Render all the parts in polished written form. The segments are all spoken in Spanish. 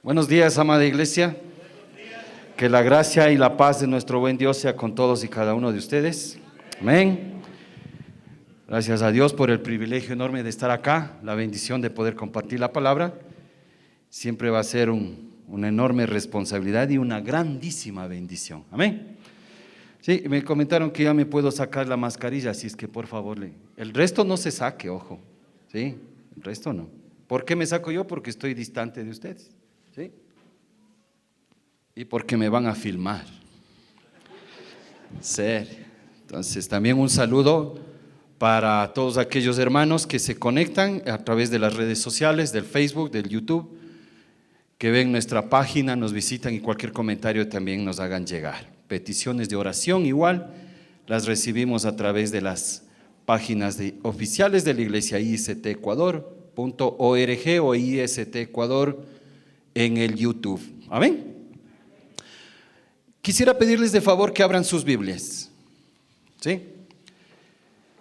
Buenos días, amada iglesia. Que la gracia y la paz de nuestro buen Dios sea con todos y cada uno de ustedes. Amén. Gracias a Dios por el privilegio enorme de estar acá, la bendición de poder compartir la palabra. Siempre va a ser una enorme responsabilidad y una grandísima bendición. Amén. Sí, me comentaron que ya me puedo sacar la mascarilla, así es que por favor, el resto no se saque, ojo. Sí, el resto no. ¿Por qué me saco yo? Porque estoy distante de ustedes. ¿Sí? Y porque me van a filmar. Serio. Entonces también un saludo para todos aquellos hermanos que se conectan a través de las redes sociales, del Facebook, del YouTube, que ven nuestra página, nos visitan y cualquier comentario también nos hagan llegar. Peticiones de oración igual, las recibimos a través de las páginas oficiales de la iglesia istecuador.org o IST Ecuador en el YouTube. Amén. Quisiera pedirles de favor que abran sus Biblias. ¿Sí?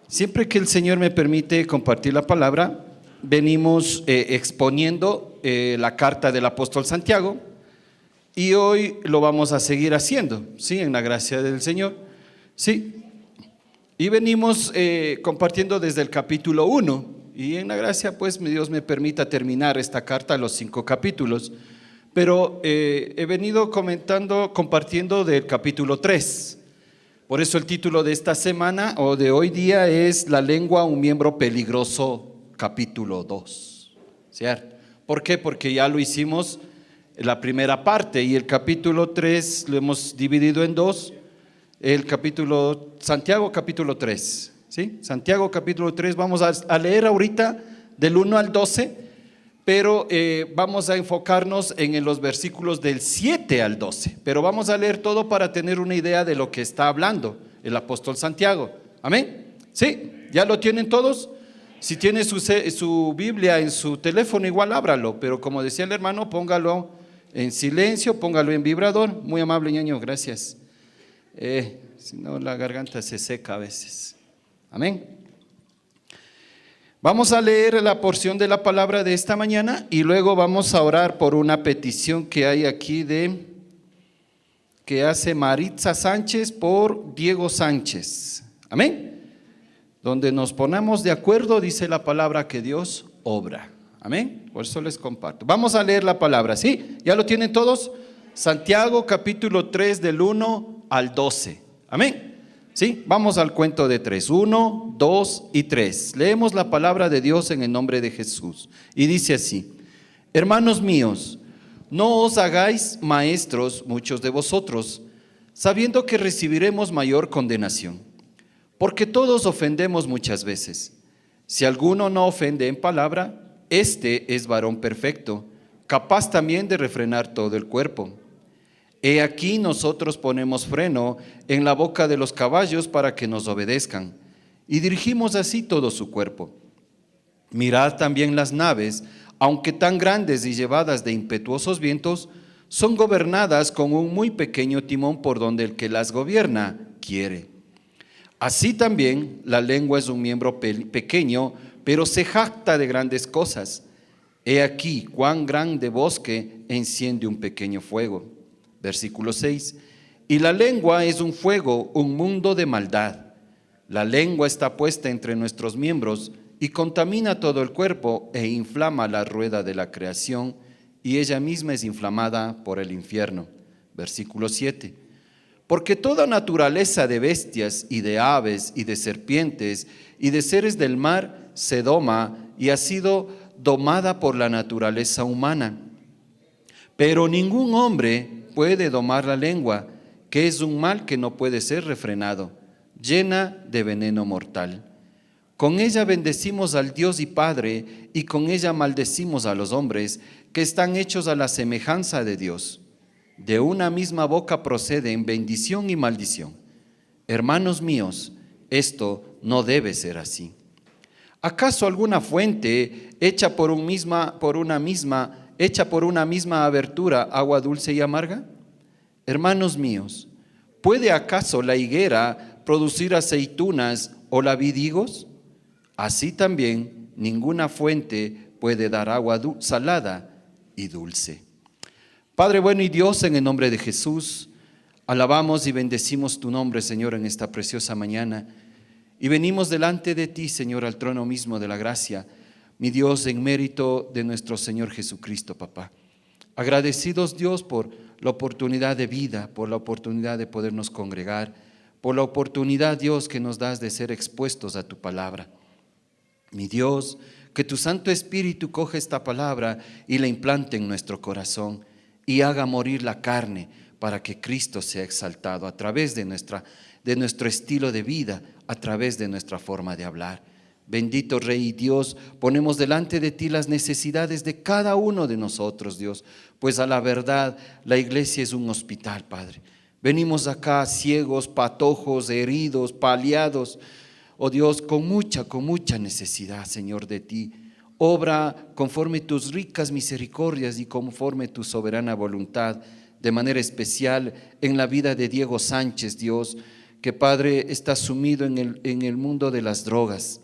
Siempre que el Señor me permite compartir la palabra, venimos exponiendo la carta del apóstol Santiago y hoy lo vamos a seguir haciendo, ¿sí? En la gracia del Señor. ¿Sí? Y venimos compartiendo desde el capítulo 1 y en la gracia pues Dios me permita terminar esta carta, los 5 capítulos. Pero he venido compartiendo del capítulo 3. Por eso el título de esta semana o de hoy día es La lengua, un miembro peligroso, capítulo 2. ¿Cierto? ¿Por qué? Porque ya lo hicimos la primera parte y el capítulo 3 lo hemos dividido en 2. Santiago capítulo 3. ¿Sí? Santiago capítulo 3, vamos a leer ahorita del 1 al 12. Pero vamos a enfocarnos en los versículos del 7 al 12. Pero vamos a leer todo para tener una idea de lo que está hablando el apóstol Santiago. ¿Amén? ¿Sí? ¿Ya lo tienen todos? Si tiene su Biblia en su teléfono, igual ábralo. Pero como decía el hermano, póngalo en silencio, póngalo en vibrador. Muy amable, ñaño, gracias. Si no, la garganta se seca a veces. Amén. Vamos a leer la porción de la palabra de esta mañana y luego vamos a orar por una petición que hay aquí que hace Maritza Sánchez por Diego Sánchez. Amén. Donde nos ponamos de acuerdo, dice la palabra que Dios obra. Amén. Por eso les comparto. Vamos a leer la palabra, ¿sí? ¿Ya lo tienen todos? Santiago capítulo 3 del 1 al 12. Amén. ¿Sí? Vamos al cuento de 3, 1, 2 y 3. Leemos la palabra de Dios en el nombre de Jesús. Y dice así: hermanos míos, no os hagáis maestros muchos de vosotros, sabiendo que recibiremos mayor condenación. Porque todos ofendemos muchas veces. Si alguno no ofende en palabra, este es varón perfecto, capaz también de refrenar todo el cuerpo. He aquí nosotros ponemos freno en la boca de los caballos para que nos obedezcan, y dirigimos así todo su cuerpo. Mirad también las naves, aunque tan grandes y llevadas de impetuosos vientos, son gobernadas con un muy pequeño timón por donde el que las gobierna quiere. Así también la lengua es un miembro pequeño, pero se jacta de grandes cosas. He aquí cuán grande bosque enciende un pequeño fuego. Versículo 6, y la lengua es un fuego, un mundo de maldad. La lengua está puesta entre nuestros miembros y contamina todo el cuerpo e inflama la rueda de la creación, y ella misma es inflamada por el infierno. Versículo 7, porque toda naturaleza de bestias y de aves y de serpientes y de seres del mar se doma y ha sido domada por la naturaleza humana. Pero ningún hombre puede domar la lengua, que es un mal que no puede ser refrenado, llena de veneno mortal. Con ella bendecimos al Dios y Padre, y con ella maldecimos a los hombres, que están hechos a la semejanza de Dios. De una misma boca proceden bendición y maldición. Hermanos míos, esto no debe ser así. ¿Acaso alguna fuente hecha por una misma abertura agua dulce y amarga? Hermanos míos, ¿puede acaso la higuera producir aceitunas o la vid higos? Así también ninguna fuente puede dar agua salada y dulce. Padre bueno y Dios, en el nombre de Jesús, alabamos y bendecimos tu nombre, Señor, en esta preciosa mañana. Y venimos delante de ti, Señor, al trono mismo de la gracia, mi Dios, en mérito de nuestro Señor Jesucristo, papá. Agradecidos, Dios, por la oportunidad de vida, por la oportunidad de podernos congregar, por la oportunidad, Dios, que nos das de ser expuestos a tu palabra. Mi Dios, que tu Santo Espíritu coja esta palabra y la implante en nuestro corazón y haga morir la carne para que Cristo sea exaltado a través de nuestro estilo de vida, a través de nuestra forma de hablar. Bendito Rey y Dios, ponemos delante de ti las necesidades de cada uno de nosotros, Dios, pues a la verdad la iglesia es un hospital, Padre. Venimos acá ciegos, patojos, heridos, paliados, oh Dios, con mucha necesidad, Señor, de ti. Obra conforme tus ricas misericordias y conforme tu soberana voluntad, de manera especial en la vida de Diego Sánchez, Dios, que Padre está sumido en el mundo de las drogas.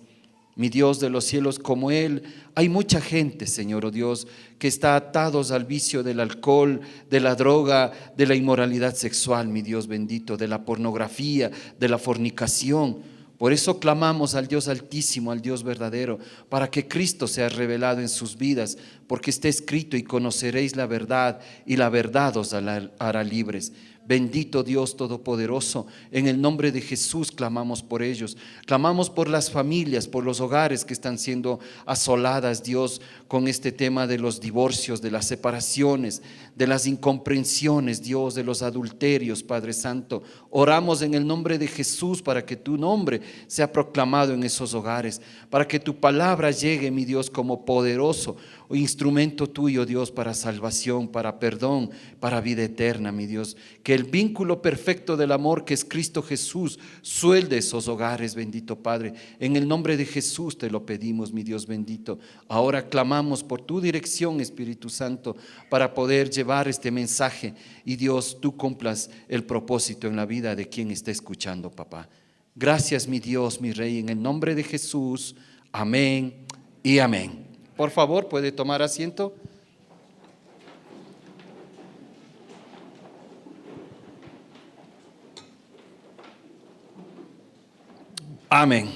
Mi Dios de los cielos, como él, hay mucha gente, Señor, oh Dios, que está atados al vicio del alcohol, de la droga, de la inmoralidad sexual, mi Dios bendito, de la pornografía, de la fornicación. Por eso clamamos al Dios altísimo, al Dios verdadero, para que Cristo sea revelado en sus vidas, porque está escrito: y conoceréis la verdad, y la verdad os hará libres. Bendito Dios Todopoderoso, en el nombre de Jesús clamamos por ellos, clamamos por las familias, por los hogares que están siendo asoladas, Dios, con este tema de los divorcios, de las separaciones, de las incomprensiones, Dios, de los adulterios, Padre Santo. Oramos en el nombre de Jesús para que tu nombre sea proclamado en esos hogares, para que tu palabra llegue, mi Dios, como poderoso instrumento tuyo, Dios, para salvación, para perdón, para vida eterna, mi Dios. Que el vínculo perfecto del amor que es Cristo Jesús suelde esos hogares, bendito Padre. En el nombre de Jesús te lo pedimos, mi Dios bendito. Ahora clamamos por tu dirección, Espíritu Santo, para poder llevar este mensaje. Y Dios, tú cumplas el propósito en la vida de quien está escuchando, papá. Gracias, mi Dios, mi Rey, en el nombre de Jesús. Amén y amén. Por favor, ¿puede tomar asiento? Amén.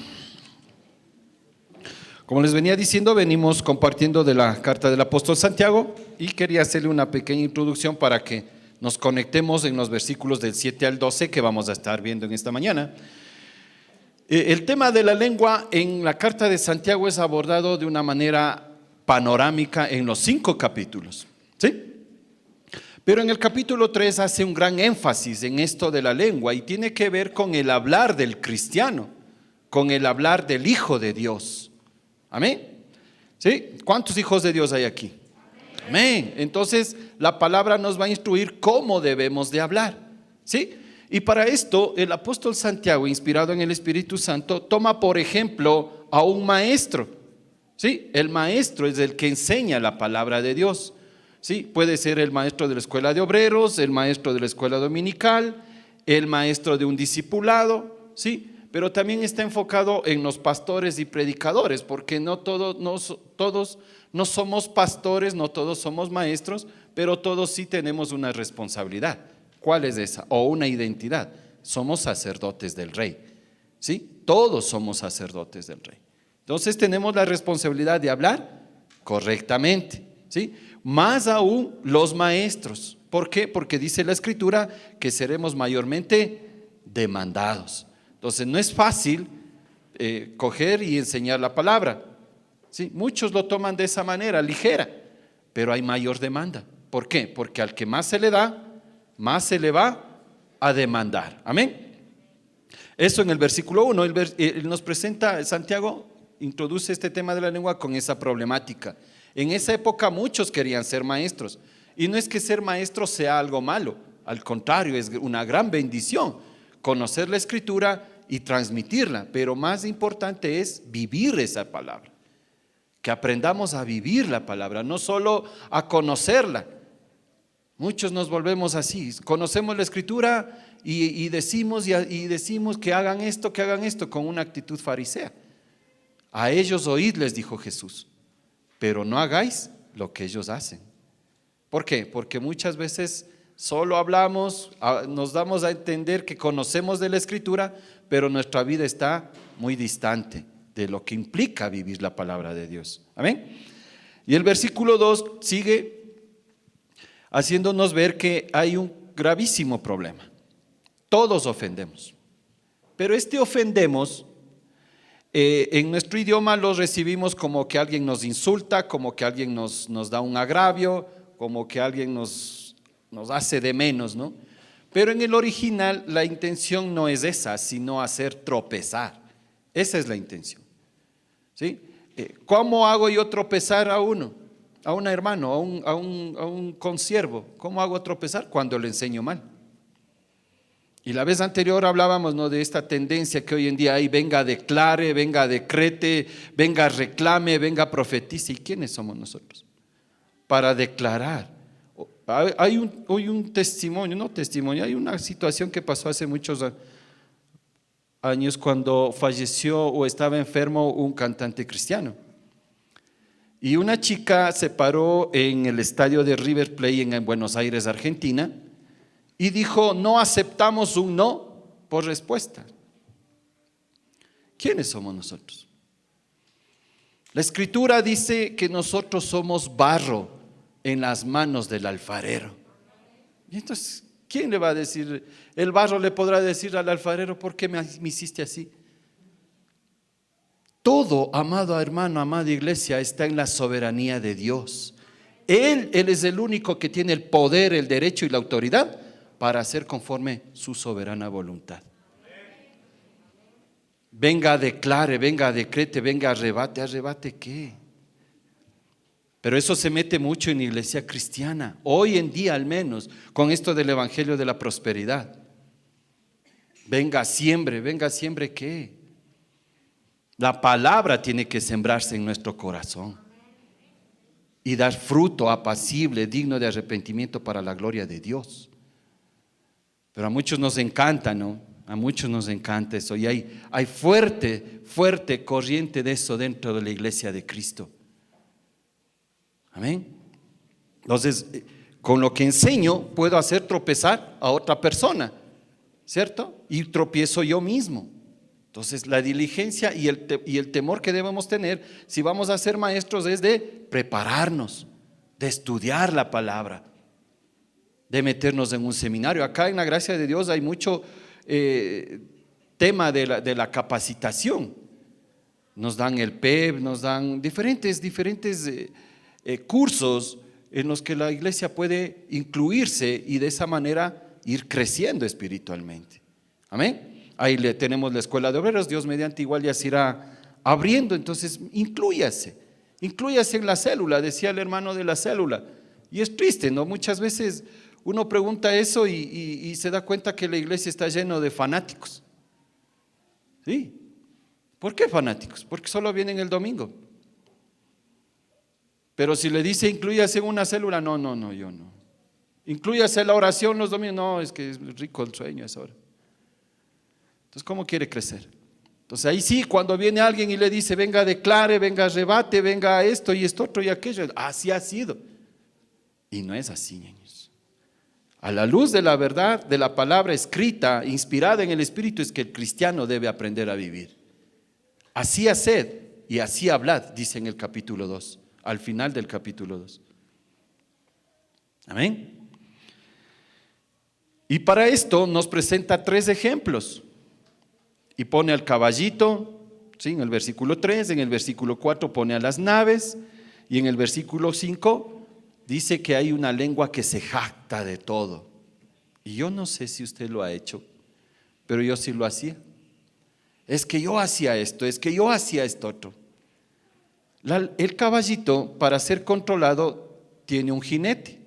Como les venía diciendo, venimos compartiendo de la carta del apóstol Santiago y quería hacerle una pequeña introducción para que nos conectemos en los versículos del 7 al 12 que vamos a estar viendo en esta mañana. El tema de la lengua en la carta de Santiago es abordado de una manera panorámica en los 5 capítulos, ¿sí? Pero en el capítulo 3 hace un gran énfasis en esto de la lengua y tiene que ver con el hablar del cristiano, con el hablar del Hijo de Dios. Amén. ¿Sí? ¿Cuántos hijos de Dios hay aquí? Amén. Entonces la palabra nos va a instruir cómo debemos de hablar, ¿sí? Y para esto el apóstol Santiago, inspirado en el Espíritu Santo, toma por ejemplo a un maestro. ¿Sí? El maestro es el que enseña la palabra de Dios. ¿Sí? Puede ser el maestro de la escuela de obreros, el maestro de la escuela dominical, el maestro de un discipulado, ¿sí? Pero también está enfocado en los pastores y predicadores, porque no todos no somos pastores, no todos somos maestros, pero todos sí tenemos una responsabilidad. ¿Cuál es esa? O una identidad. Somos sacerdotes del Rey. ¿Sí? Todos somos sacerdotes del Rey. Entonces tenemos la responsabilidad de hablar correctamente, ¿sí? Más aún los maestros. ¿Por qué? Porque dice la Escritura que seremos mayormente demandados. Entonces no es fácil coger y enseñar la palabra, ¿sí? Muchos lo toman de esa manera, ligera, pero hay mayor demanda. ¿Por qué? Porque al que más se le da, más se le va a demandar. Amén. Eso en el versículo 1, él nos presenta, Santiago introduce este tema de la lengua con esa problemática. En esa época muchos querían ser maestros y no es que ser maestro sea algo malo, al contrario, es una gran bendición conocer la Escritura y transmitirla, pero más importante es vivir esa palabra, que aprendamos a vivir la palabra, no solo a conocerla. Muchos nos volvemos así, conocemos la Escritura y decimos que hagan esto con una actitud farisea. A ellos oíd, les dijo Jesús, pero no hagáis lo que ellos hacen. ¿Por qué? Porque muchas veces solo hablamos, nos damos a entender que conocemos de la Escritura, pero nuestra vida está muy distante de lo que implica vivir la palabra de Dios. Amén. Y el versículo 2 sigue haciéndonos ver que hay un gravísimo problema. Todos ofendemos, pero este ofendemos, en nuestro idioma lo recibimos como que alguien nos insulta, como que alguien nos da un agravio, como que alguien nos hace de menos, ¿no? Pero en el original la intención no es esa, sino hacer tropezar. Esa es la intención, ¿sí? ¿Cómo hago yo tropezar a uno, a un hermano, a un consiervo? ¿Cómo hago tropezar? Cuando le enseño mal. Y la vez anterior hablábamos, ¿no?, de esta tendencia que hoy en día hay: venga, declare, venga, decrete, venga, reclame, venga, profetice. ¿Y quiénes somos nosotros para declarar? Hoy un testimonio, no testimonio, hay una situación que pasó hace muchos años cuando falleció o estaba enfermo un cantante cristiano. Y una chica se paró en el estadio de River Plate en Buenos Aires, Argentina, y dijo: no aceptamos un no por respuesta. ¿Quiénes somos nosotros? La Escritura dice que nosotros somos barro en las manos del alfarero. Y entonces, ¿quién le va a decir? El barro le podrá decir al alfarero: ¿por qué me hiciste así? Todo, amado hermano, amada iglesia, está en la soberanía de Dios. Él es el único que tiene el poder, el derecho y la autoridad para hacer conforme su soberana voluntad. Venga, declare, venga, decrete, venga, arrebate. ¿Arrebate qué? Pero eso se mete mucho en la iglesia cristiana, hoy en día al menos, con esto del evangelio de la prosperidad. Venga, siembre ¿qué? La palabra tiene que sembrarse en nuestro corazón y dar fruto apacible, digno de arrepentimiento para la gloria de Dios. Pero a muchos nos encanta, ¿no? A muchos nos encanta eso, y hay fuerte corriente de eso dentro de la iglesia de Cristo. Amén. Entonces, con lo que enseño puedo hacer tropezar a otra persona, ¿cierto? Y tropiezo yo mismo. Entonces, la diligencia y el temor que debemos tener si vamos a ser maestros es de prepararnos, de estudiar la palabra, de meternos en un seminario. Acá en la gracia de Dios hay mucho tema de la capacitación. Nos dan el PEP, nos dan diferentes cursos en los que la iglesia puede incluirse y de esa manera ir creciendo espiritualmente. Amén. Ahí tenemos la escuela de obreros, Dios mediante igual ya se irá abriendo. Entonces inclúyase en la célula, decía el hermano de la célula. Y es triste, ¿no? Muchas veces uno pregunta eso y se da cuenta que la iglesia está lleno de fanáticos. ¿Sí? ¿Por qué fanáticos? Porque solo vienen el domingo. Pero si le dice inclúyase en una célula, no, yo no. Inclúyase en la oración los domingos, no, es que es rico el sueño a esa hora. Entonces, ¿cómo quiere crecer? Entonces ahí sí, cuando viene alguien y le dice: venga, declare, venga, arrebate, venga esto y esto otro y aquello, así ha sido. Y no es así, niños. A la luz de la verdad, de la palabra escrita, inspirada en el Espíritu, es que el cristiano debe aprender a vivir. Así haced y así hablad, dice en el capítulo 2, al final del capítulo 2. Amén. Y para esto nos presenta 3 ejemplos. Y pone al caballito, ¿sí?, en el versículo 3, en el versículo 4 pone a las naves, y en el versículo 5 dice que hay una lengua que se jacta de todo. Y yo no sé si usted lo ha hecho, pero yo sí lo hacía. Es que yo hacía esto, es que yo hacía esto otro. El caballito, para ser controlado, tiene un jinete.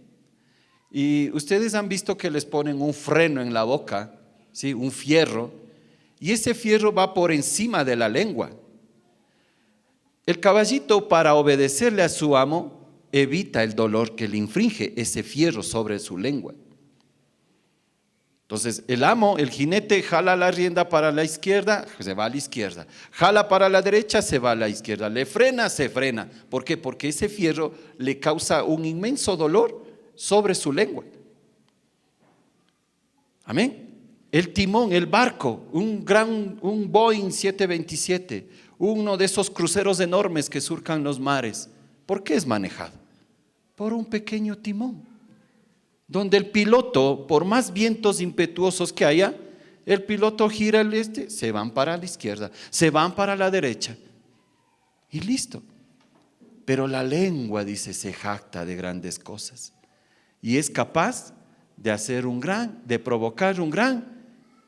Y ustedes han visto que les ponen un freno en la boca, ¿sí?, un fierro. Y ese fierro va por encima de la lengua. El caballito, para obedecerle a su amo, evita el dolor que le infringe ese fierro sobre su lengua. Entonces el amo, el jinete, jala la rienda para la izquierda, se va a la izquierda. Jala para la derecha, se va a la izquierda. Le frena, se frena. ¿Por qué? Porque ese fierro le causa un inmenso dolor sobre su lengua. Amén. El timón, el barco, un Boeing 727, uno de esos cruceros enormes que surcan los mares. ¿Por qué es manejado? Por un pequeño timón, donde el piloto, por más vientos impetuosos que haya, el piloto gira se van para la izquierda, se van para la derecha y listo. Pero la lengua, dice, se jacta de grandes cosas y es capaz de provocar un gran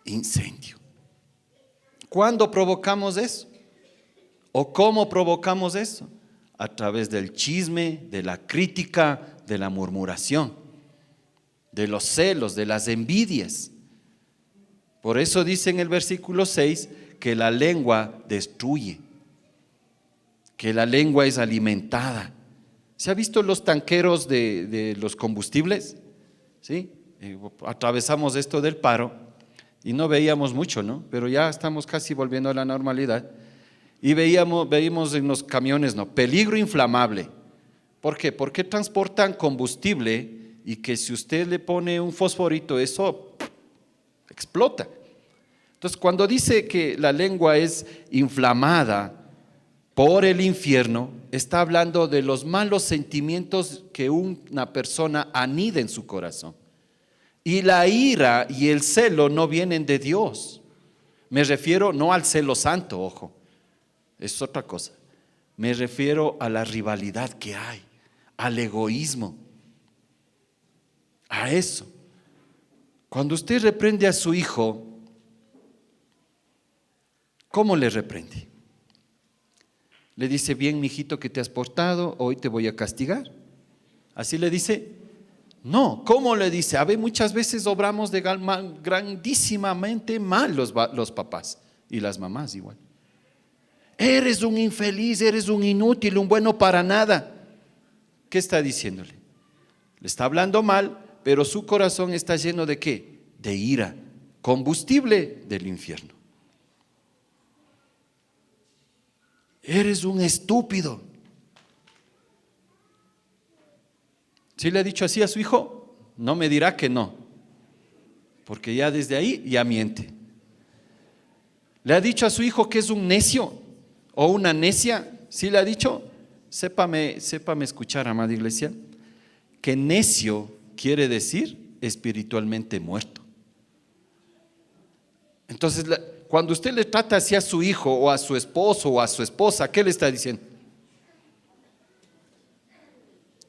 incendio. ¿Cuándo provocamos eso? ¿O cómo provocamos eso? A través del chisme, de la crítica, de la murmuración, de los celos, de las envidias. Por eso dice en el versículo 6 que la lengua destruye, que la lengua es alimentada. ¿Se ha visto los tanqueros de los combustibles? ¿Sí? Atravesamos esto del paro y no veíamos mucho, ¿no? Pero ya estamos casi volviendo a la normalidad. Y veíamos en los camiones, ¿no? Peligro inflamable. ¿Por qué? Porque transportan combustible y que si usted le pone un fosforito, eso explota. Entonces, cuando dice que la lengua es inflamada por el infierno, está hablando de los malos sentimientos que una persona anida en su corazón. Y la ira y el celo no vienen de Dios. Me refiero no al celo santo, ojo, es otra cosa. Me refiero a la rivalidad que hay, al egoísmo, a eso. Cuando usted reprende a su hijo, ¿cómo le reprende? Le dice: bien, mijito, que te has portado, hoy te voy a castigar. ¿Así le dice? No. ¿Cómo le dice? A ver, muchas veces obramos grandísimamente mal los papás y las mamás igual. Eres un infeliz, eres un inútil, un bueno para nada. ¿Qué está diciéndole? Le está hablando mal, pero su corazón está lleno ¿de qué? De ira, combustible del infierno. Eres un estúpido. ¿Sí le ha dicho así a su hijo? No me dirá que no, porque ya desde ahí ya miente. ¿Le ha dicho a su hijo que es un necio o una necia? ¿Sí le ha dicho? Sépame escuchar, amada iglesia, que necio quiere decir espiritualmente muerto. Entonces, cuando usted le trata así a su hijo o a su esposo o a su esposa, ¿qué le está diciendo?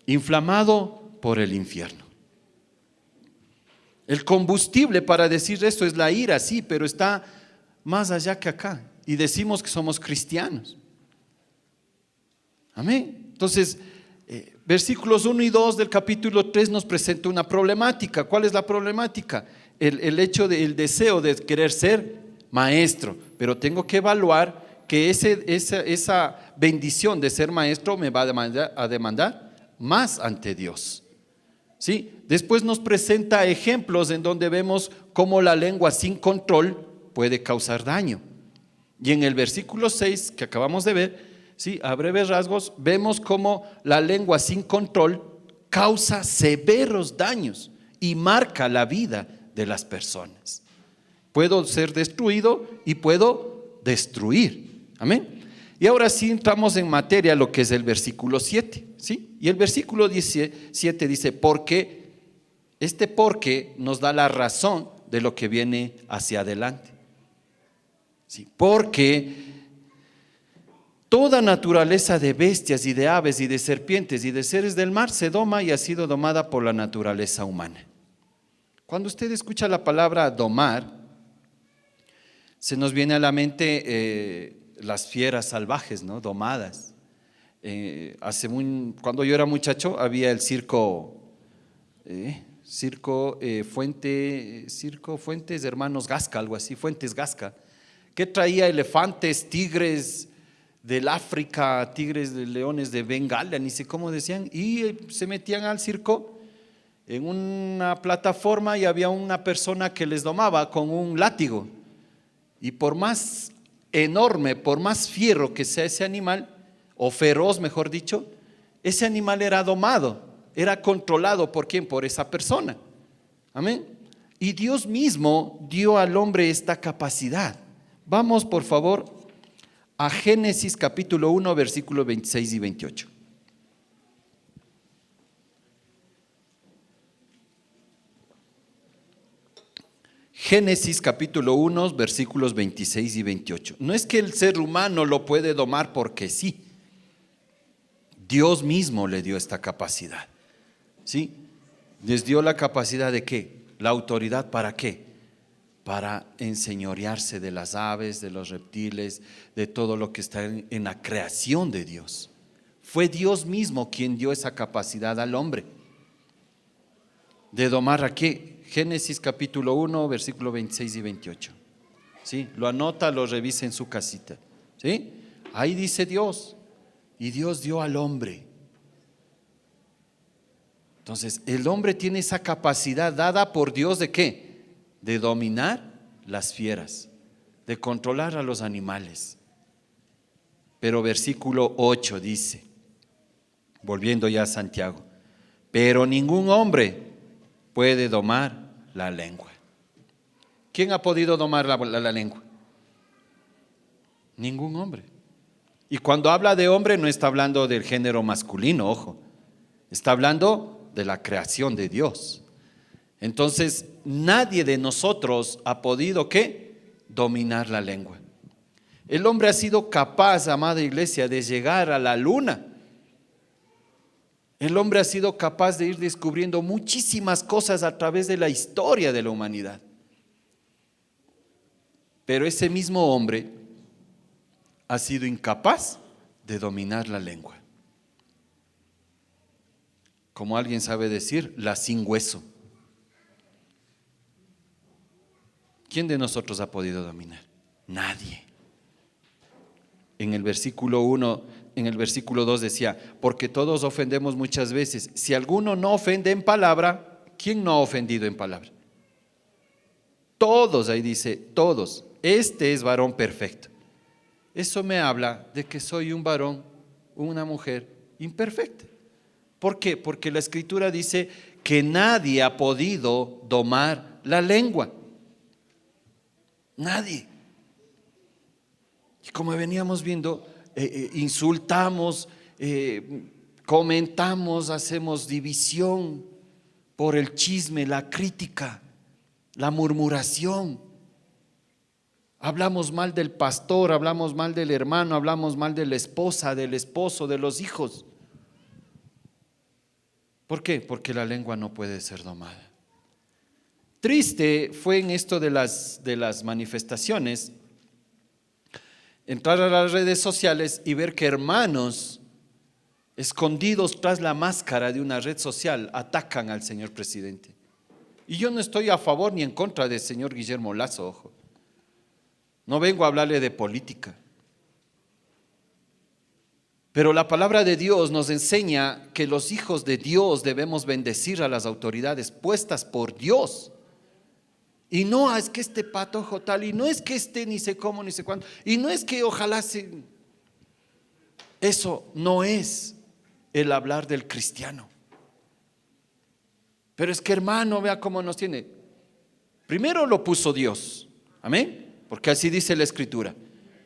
Inflamado por el infierno. El combustible para decir esto es la ira, sí, pero está más allá que acá. Y decimos que somos cristianos. Amén. Entonces, versículos 1 y 2 del capítulo 3 nos presenta una problemática. ¿Cuál es la problemática? El hecho del deseo de querer ser maestro, pero tengo que evaluar que esa bendición de ser maestro me va a demandar más ante Dios. ¿Sí? Después nos presenta ejemplos en donde vemos cómo la lengua sin control puede causar daño. Y en el versículo 6 que acabamos de ver, ¿sí? A breves rasgos, vemos cómo la lengua sin control causa severos daños y marca la vida de las personas. Puedo ser destruido y puedo destruir. Amén. Y ahora sí entramos en materia, lo que es el versículo 7, ¿sí? Y el versículo 7 dice: porque, porque nos da la razón de lo que viene hacia adelante. ¿Sí? Porque toda naturaleza de bestias y de aves y de serpientes y de seres del mar se doma y ha sido domada por la naturaleza humana. Cuando usted escucha la palabra domar, se nos viene a la mente las fieras salvajes, ¿no? Domadas. Cuando yo era muchacho había el circo Fuentes Hermanos Gasca, algo así, Fuentes Gasca, que traía elefantes, tigres del África, tigres de leones de Bengala, ni sé cómo decían, y se metían al circo en una plataforma y había una persona que les domaba con un látigo. Y por más enorme, por más fiero que sea ese animal, o feroz mejor dicho, ese animal era domado era controlado ¿por quién? Por esa persona. Amén. Y Dios mismo dio al hombre esta capacidad. Vamos por favor a Génesis capítulo 1, versículos 26 y 28. Génesis capítulo 1, versículos 26 y 28. No es que el ser humano lo puede domar porque sí. Dios mismo le dio esta capacidad. ¿Sí? Les dio la capacidad de ¿qué? La autoridad ¿para qué? Para enseñorearse de las aves, de los reptiles, de todo lo que está en la creación de Dios. Fue Dios mismo quien dio esa capacidad al hombre. ¿De domar a qué? Génesis capítulo 1, versículo 26 y 28. ¿Sí? Lo anota, lo revisa en su casita. ¿Sí? Ahí dice Dios. Y Dios dio al hombre. Entonces, el hombre tiene esa capacidad dada por Dios ¿de qué? De dominar las fieras, de controlar a los animales. Pero versículo 8 dice, volviendo ya a Santiago, pero ningún hombre puede domar la lengua. ¿Quién ha podido domar la lengua? Ningún hombre. Y cuando habla de hombre no está hablando del género masculino, ojo, está hablando de la creación de Dios. Entonces nadie de nosotros ha podido ¿qué? Dominar la lengua. El hombre ha sido capaz, amada iglesia, de llegar a la luna. El hombre ha sido capaz de ir descubriendo muchísimas cosas a través de la historia de la humanidad. Pero ese mismo hombre ha sido incapaz de dominar la lengua. Como alguien sabe decir, la sin hueso. ¿Quién de nosotros ha podido dominar? Nadie. En el versículo 1, en el versículo 2 decía, porque todos ofendemos muchas veces. Si alguno no ofende en palabra, ¿quién no ha ofendido en palabra? Todos, ahí dice, todos. Este es varón perfecto. Eso me habla de que soy un varón, una mujer imperfecta. ¿Por qué? Porque la Escritura dice que nadie ha podido domar la lengua. Nadie. Y como veníamos viendo, insultamos, comentamos, hacemos división por el chisme, la crítica, la murmuración. Hablamos mal del pastor, hablamos mal del hermano, hablamos mal de la esposa, del esposo, de los hijos. ¿Por qué? Porque la lengua no puede ser domada. Triste fue en esto de las manifestaciones, entrar a las redes sociales y ver que hermanos escondidos tras la máscara de una red social atacan al señor presidente. Y yo no estoy a favor ni en contra del señor Guillermo Lasso, ojo. No vengo a hablarle de política. Pero la palabra de Dios nos enseña que los hijos de Dios debemos bendecir a las autoridades puestas por Dios. Y no es que este patojo tal, y no es que este ni sé cómo ni sé cuánto, y no es que ojalá se... Eso no es el hablar del cristiano. Pero es que hermano, vea cómo nos tiene. Primero lo puso Dios, amén. Porque así dice la Escritura,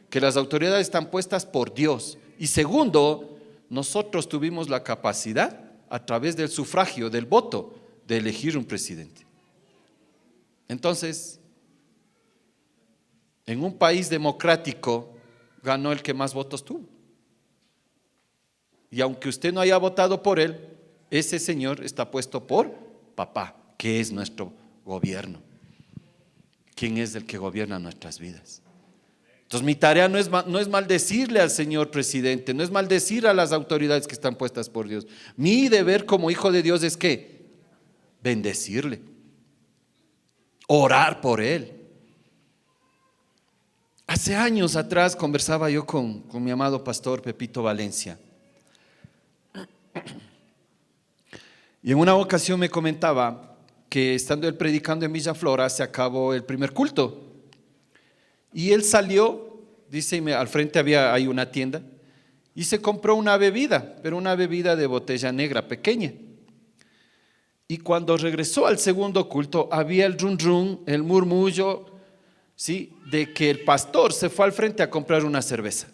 que las autoridades están puestas por Dios. Y segundo, nosotros tuvimos la capacidad, a través del sufragio, del voto, de elegir un presidente. Entonces, en un país democrático, ganó el que más votos tuvo. Y aunque usted no haya votado por él, ese señor está puesto por papá, que es nuestro gobierno. ¿Quién es el que gobierna nuestras vidas? Entonces mi tarea no es maldecirle al señor presidente, no es maldecir a las autoridades que están puestas por Dios. Mi deber como hijo de Dios es ¿qué? Bendecirle, orar por él. Hace años atrás conversaba yo con mi amado pastor Pepito Valencia. Y en una ocasión me comentaba que estando él predicando en Villa Flora se acabó el primer culto y él salió, dice, al frente hay una tienda y se compró una bebida, pero una bebida de botella negra pequeña, Y cuando regresó al segundo culto, había el run run, el murmullo, ¿sí?, de que el pastor se fue al frente a comprar una cerveza.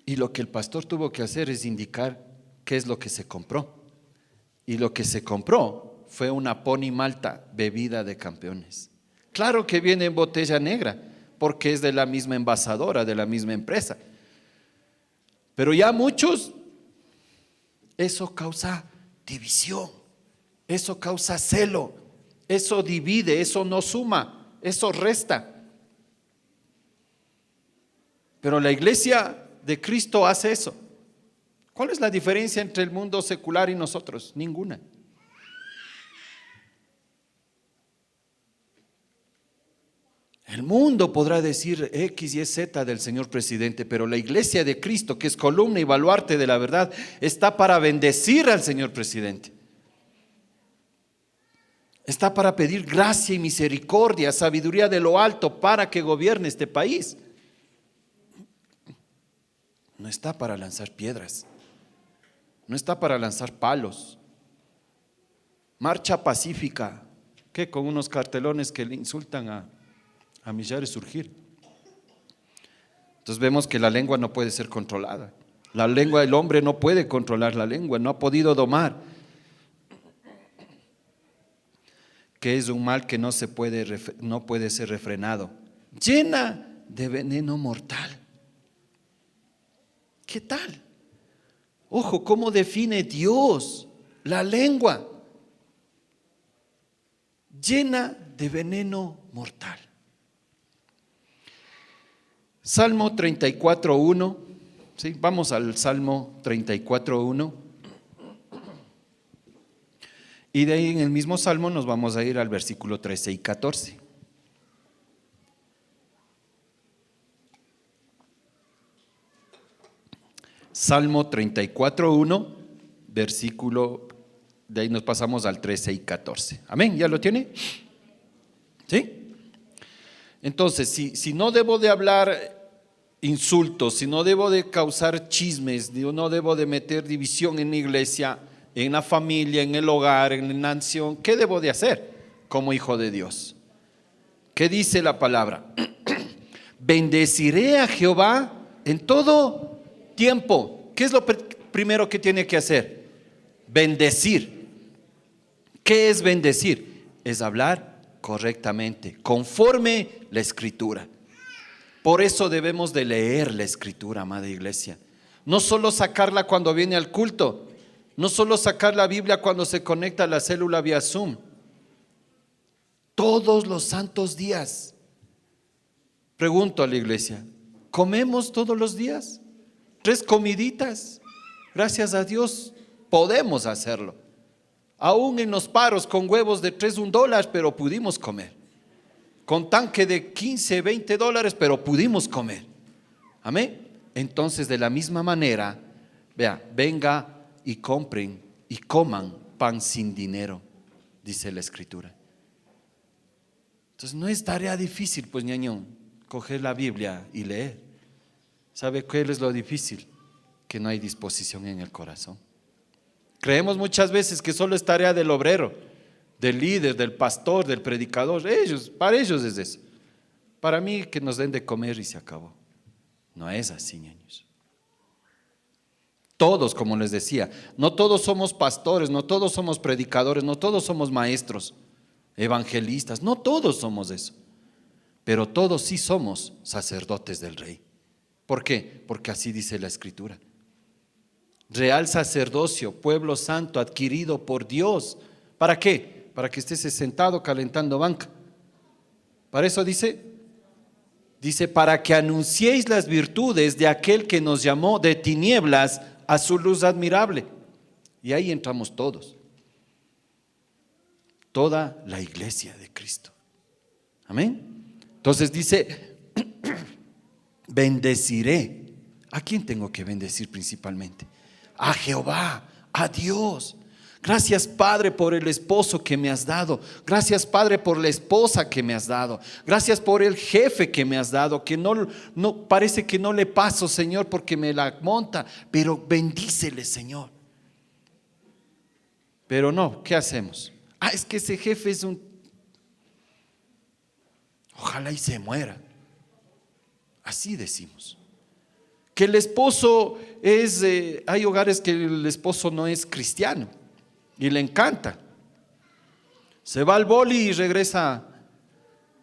Y lo que el pastor tuvo que hacer es indicar qué es lo que se compró. Y lo que se compró fue una Pony Malta, bebida de campeones. Claro que viene en botella negra, porque es de la misma envasadora, de la misma empresa. Pero ya muchos, eso causa división, eso causa celo, eso divide, eso no suma, eso resta. Pero la iglesia de Cristo hace eso. ¿Cuál es la diferencia entre el mundo secular y nosotros? Ninguna. El mundo podrá decir X y Z del señor presidente, pero la iglesia de Cristo, que es columna y baluarte de la verdad, está para bendecir al señor presidente. Está para pedir gracia y misericordia, sabiduría de lo alto para que gobierne este país. No está para lanzar piedras, no está para lanzar palos. Marcha pacífica, ¿qué? Con unos cartelones que le insultan a Millares Surgir. Entonces vemos que la lengua no puede ser controlada. La lengua del hombre no puede controlar la lengua, no ha podido domar. Que es un mal que no puede ser refrenado. Llena de veneno mortal. ¿Qué tal? Ojo, ¿cómo define Dios la lengua? Llena de veneno mortal. Salmo 34:1, ¿sí? Vamos al Salmo 34:1. Y de ahí en el mismo Salmo nos vamos a ir al versículo 13 y 14. Salmo 34:1, versículo, de ahí nos pasamos al 13 y 14. Amén, ¿ya lo tiene? ¿Sí? Entonces, si no debo de hablar insultos, si no debo de causar chismes, no debo de meter división en la iglesia, en la familia, en el hogar, en la nación, ¿qué debo de hacer como hijo de Dios? ¿Qué dice la palabra? Bendeciré a Jehová en todo tiempo. ¿Qué es lo primero que tiene que hacer? Bendecir. ¿Qué es bendecir? Es hablar correctamente, conforme la Escritura. Por eso debemos de leer la Escritura, amada iglesia. No solo sacarla cuando viene al culto, no solo sacar la Biblia cuando se conecta a la célula vía Zoom. Todos los santos días. Pregunto a la iglesia, ¿comemos todos los días? 3 comiditas. Gracias a Dios podemos hacerlo. Aún en los paros con huevos de $1, pero pudimos comer. Con tanque de $15, $20, pero pudimos comer. Amén. Entonces, de la misma manera, vea, venga y compren y coman pan sin dinero, dice la Escritura. Entonces, no es tarea difícil, pues, ñañón, coger la Biblia y leer. ¿Sabe qué es lo difícil? Que no hay disposición en el corazón. Creemos muchas veces que solo es tarea del obrero, del líder, del pastor, del predicador. Para ellos es eso. Para mí, que nos den de comer y se acabó. No es así, niños. Todos, como les decía, no todos somos pastores, no todos somos predicadores, no todos somos maestros, evangelistas, no todos somos eso. Pero todos sí somos sacerdotes del Rey. ¿Por qué? Porque así dice la Escritura. Real sacerdocio, pueblo santo adquirido por Dios. ¿Para qué? Para que estés sentado calentando banca. Para eso dice, para que anunciéis las virtudes de aquel que nos llamó de tinieblas a su luz admirable. Y ahí entramos todos. Toda la iglesia de Cristo. Amén. Entonces dice, bendeciré. ¿A quién tengo que bendecir principalmente? A Jehová, a Dios. Gracias, Padre, por el esposo que me has dado. Gracias, Padre, por la esposa que me has dado. Gracias por el jefe que me has dado, que no parece que no le paso, Señor, porque me la monta, pero bendícele, Señor. Pero no, ¿qué hacemos? Es que ese jefe es ojalá y se muera. Así decimos. Que el esposo hay hogares que el esposo no es cristiano y le encanta. Se va al boli y regresa.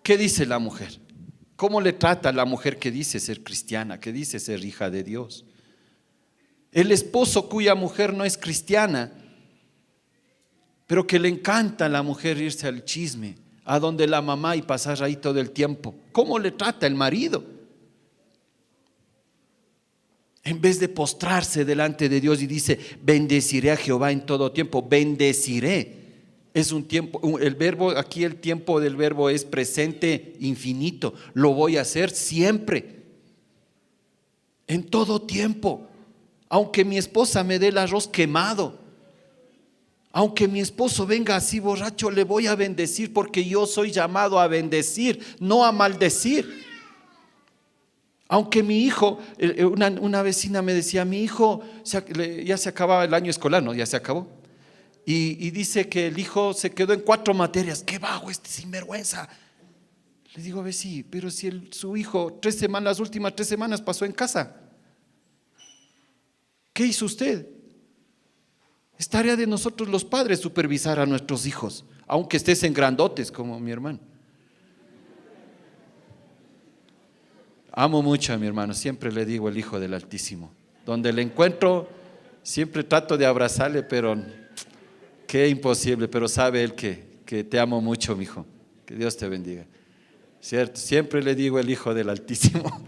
¿Qué dice la mujer? ¿Cómo le trata a la mujer que dice ser cristiana, que dice ser hija de Dios? El esposo cuya mujer no es cristiana, pero que le encanta a la mujer irse al chisme, a donde la mamá y pasar ahí todo el tiempo. ¿Cómo le trata el marido? En vez de postrarse delante de Dios y dice, bendeciré a Jehová en todo tiempo. Bendeciré. Es un tiempo, el verbo, aquí el tiempo del verbo es presente infinito. Lo voy a hacer siempre. En todo tiempo. Aunque mi esposa me dé el arroz quemado, aunque mi esposo venga así borracho, le voy a bendecir, porque yo soy llamado a bendecir, no a maldecir. Aunque mi hijo, una vecina me decía, mi hijo ya se acababa el año escolar, ¿no? Ya se acabó. Y dice que el hijo se quedó en 4 materias. ¡Qué bajo este sinvergüenza! Le digo, a ver, sí, pero si su hijo las últimas 3 semanas pasó en casa. ¿Qué hizo usted? Es tarea de nosotros los padres supervisar a nuestros hijos, aunque estés en grandotes como mi hermano. Amo mucho a mi hermano, siempre le digo el Hijo del Altísimo. Donde le encuentro, siempre trato de abrazarle, pero qué imposible, pero sabe él que te amo mucho, mi hijo. Que Dios te bendiga. ¿Cierto? Siempre le digo el Hijo del Altísimo.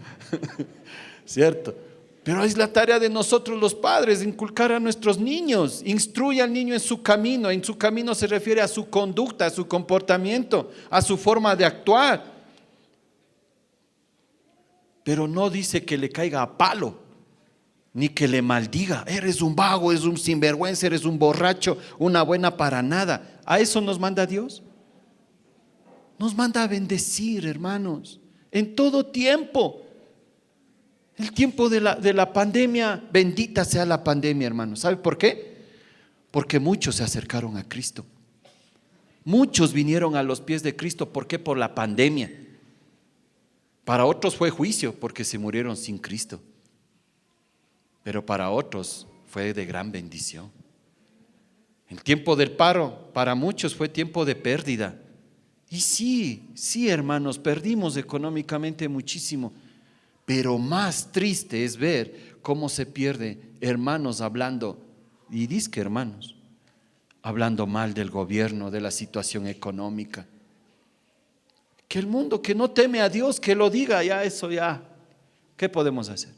¿Cierto? Pero es la tarea de nosotros los padres, inculcar a nuestros niños. Instruye al niño en su camino. En su camino se refiere a su conducta, a su comportamiento, a su forma de actuar. Pero no dice que le caiga a palo, ni que le maldiga. Eres un vago, eres un sinvergüenza, eres un borracho, una buena para nada. ¿A eso nos manda Dios? Nos manda a bendecir, hermanos, en todo tiempo. El tiempo de la pandemia, bendita sea la pandemia, hermanos. ¿Sabe por qué? Porque muchos se acercaron a Cristo. Muchos vinieron a los pies de Cristo. ¿Por qué? Por la pandemia. Para otros fue juicio porque se murieron sin Cristo. Pero para otros fue de gran bendición. El tiempo del paro para muchos fue tiempo de pérdida. Y sí, hermanos, perdimos económicamente muchísimo. Pero más triste es ver cómo se pierde hermanos hablando, y dizque hermanos, hablando mal del gobierno, de la situación económica. Que el mundo que no teme a Dios, que lo diga, ya eso ya, ¿qué podemos hacer?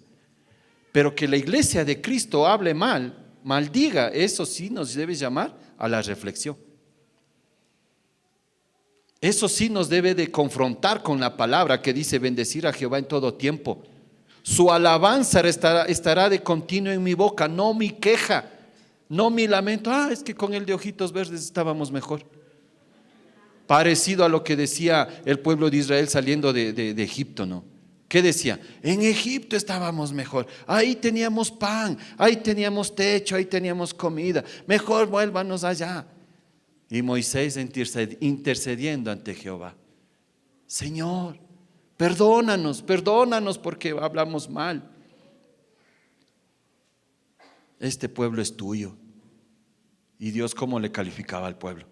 Pero que la iglesia de Cristo hable mal, maldiga, eso sí nos debe llamar a la reflexión. Eso sí nos debe de confrontar con la palabra que dice bendecir a Jehová en todo tiempo. Su alabanza estará de continuo en mi boca, no mi queja, no mi lamento. Es que con el de ojitos verdes estábamos mejor. Parecido a lo que decía el pueblo de Israel saliendo de Egipto, ¿no? ¿Qué decía? En Egipto estábamos mejor, ahí teníamos pan, ahí teníamos techo, ahí teníamos comida, mejor vuélvanos allá. Y Moisés intercediendo ante Jehová: Señor, perdónanos porque hablamos mal. Este pueblo es tuyo. ¿Y Dios cómo le calificaba al pueblo?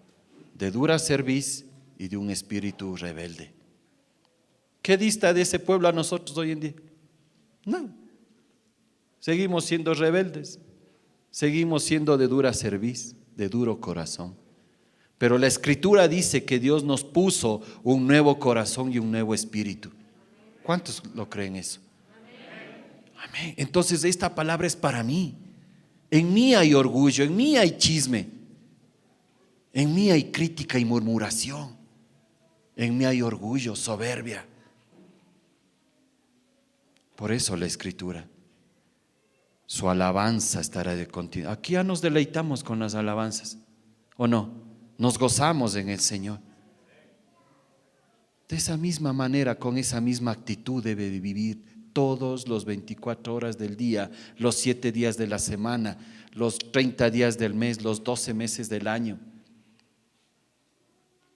De dura cerviz y de un espíritu rebelde. ¿Qué dista de ese pueblo a nosotros hoy en día? No. Seguimos siendo rebeldes, seguimos siendo de dura cerviz, de duro corazón. Pero la Escritura dice que Dios nos puso un nuevo corazón y un nuevo espíritu. ¿Cuántos lo creen eso? Amén. Entonces esta palabra es para mí. En mí hay orgullo, en mí hay chisme, en mí hay crítica y murmuración, en mí hay orgullo, soberbia. Por eso la Escritura, su alabanza estará de continuo. Aquí ya nos deleitamos con las alabanzas. ¿O no? Nos gozamos en el Señor. De esa misma manera, con esa misma actitud debe vivir todos los 24 horas del día, los 7 días de la semana, los 30 días del mes, los 12 meses del año.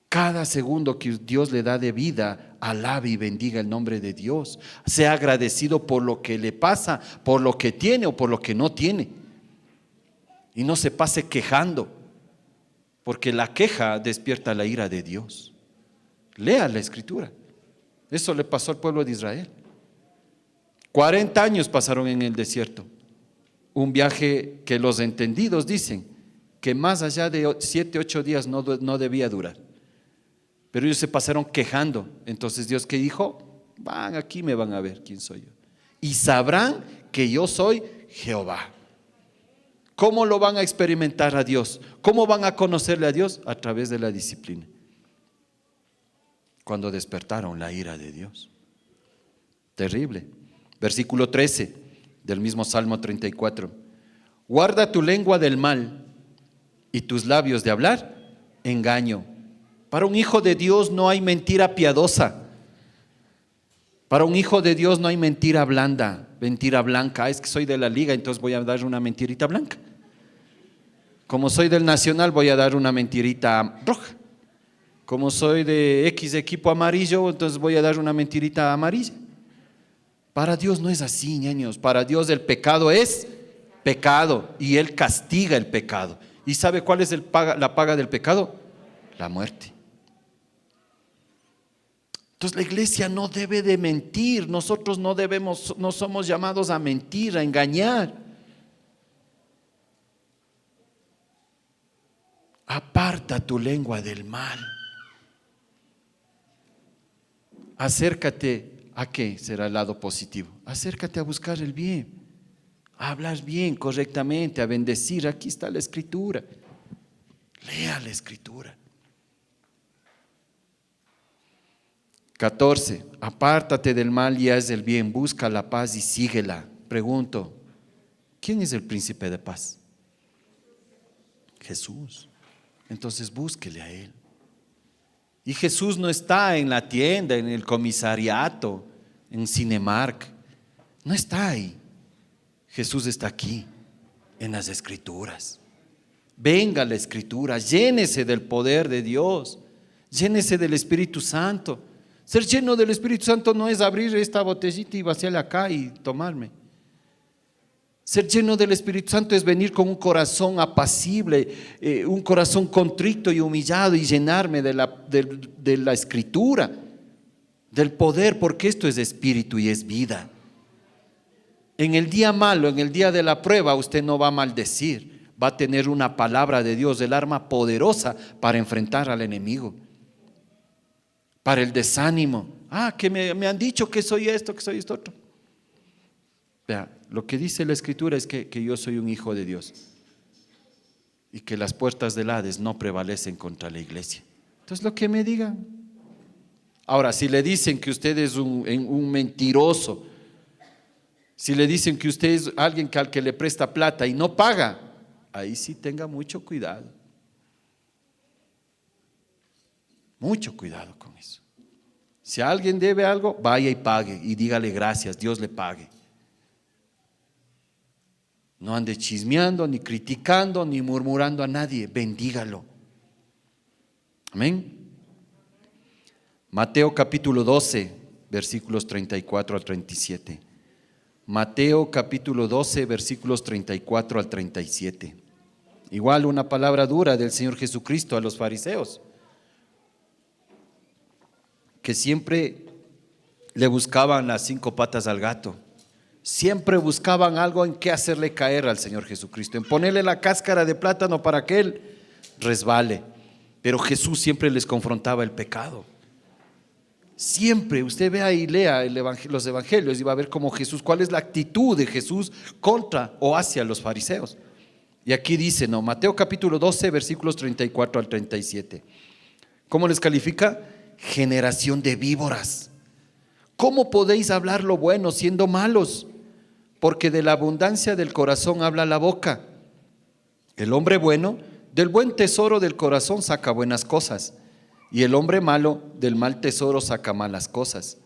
Cada segundo que Dios le da de vida, alabe y bendiga el nombre de Dios. Sea agradecido por lo que le pasa, por lo que tiene o por lo que no tiene. Y no se pase quejando, porque la queja despierta la ira de Dios. Lea la Escritura. Eso le pasó al pueblo de Israel. 40 años pasaron en el desierto. Un viaje que los entendidos dicen que más allá de 7, 8 días no debía durar. Pero ellos se pasaron quejando. Entonces Dios, ¿qué dijo? Van aquí, me van a ver quién soy yo. Y sabrán que yo soy Jehová. ¿Cómo lo van a experimentar a Dios? ¿Cómo van a conocerle a Dios? A través de la disciplina. Cuando despertaron la ira de Dios. Terrible. Versículo 13 del mismo Salmo 34. Guarda tu lengua del mal y tus labios de hablar engaño. Para un hijo de Dios no hay mentira piadosa. Para un hijo de Dios no hay mentira blanda, mentira blanca. Es que soy de la liga, entonces voy a dar una mentirita blanca. Como soy del Nacional, voy a dar una mentirita roja. Como soy de X equipo amarillo, entonces voy a dar una mentirita amarilla. Para Dios no es así, ñaños. Para Dios el pecado es pecado y Él castiga el pecado. ¿Y sabe cuál es la paga del pecado? La muerte. Entonces la iglesia no debe de mentir. Nosotros no somos llamados a mentir, a engañar. Aparta tu lengua del mal. Acércate. ¿A qué será el lado positivo? Acércate a buscar el bien, a hablar bien, correctamente, a bendecir. Aquí está la Escritura. Lea la Escritura. 14. Apártate del mal y haz el bien, busca la paz y síguela. Pregunto, ¿quién es el príncipe de paz? Jesús. Entonces búsquele a Él. Y Jesús no está en la tienda, en el comisariato, en Cinemark. No está ahí. Jesús está aquí, en las Escrituras. Venga a la Escritura, llénese del poder de Dios, llénese del Espíritu Santo. Ser lleno del Espíritu Santo no es abrir esta botellita y vaciarla acá y tomarme. Ser lleno del Espíritu Santo es venir con un corazón apacible, un corazón contrito y humillado y llenarme de la Escritura, del poder, porque esto es espíritu y es vida. En el día malo, en el día de la prueba, usted no va a maldecir, va a tener una palabra de Dios, el arma poderosa para enfrentar al enemigo. Para el desánimo, que me han dicho que soy esto otro. Vea, lo que dice la Escritura es que yo soy un hijo de Dios y que las puertas del Hades no prevalecen contra la iglesia. Entonces lo que me digan. Ahora, si le dicen que usted es un mentiroso, si le dicen que usted es alguien al que le presta plata y no paga, ahí sí tenga mucho cuidado. Mucho cuidado con eso. Si alguien debe algo, vaya y pague y dígale gracias, Dios le pague. No ande chismeando, ni criticando, ni murmurando a nadie. Bendígalo. Amén. Mateo capítulo 12, versículos 34 al 37. Mateo capítulo 12, versículos 34 al 37. Igual una palabra dura del Señor Jesucristo a los fariseos, que siempre le buscaban las 5 patas al gato. Siempre buscaban algo en que hacerle caer al Señor Jesucristo, en ponerle la cáscara de plátano para que Él resbale. Pero Jesús siempre les confrontaba el pecado. Siempre, usted vea y lea los evangelios y va a ver cómo Jesús, cuál es la actitud de Jesús contra o hacia los fariseos. Y aquí dice, Mateo capítulo 12, versículos 34 al 37. ¿Cómo les califica? Generación de víboras. ¿Cómo podéis hablar lo bueno siendo malos? Porque de la abundancia del corazón habla la boca. El hombre bueno Del buen tesoro del corazón saca buenas cosas, y el hombre malo del mal tesoro saca malas cosas.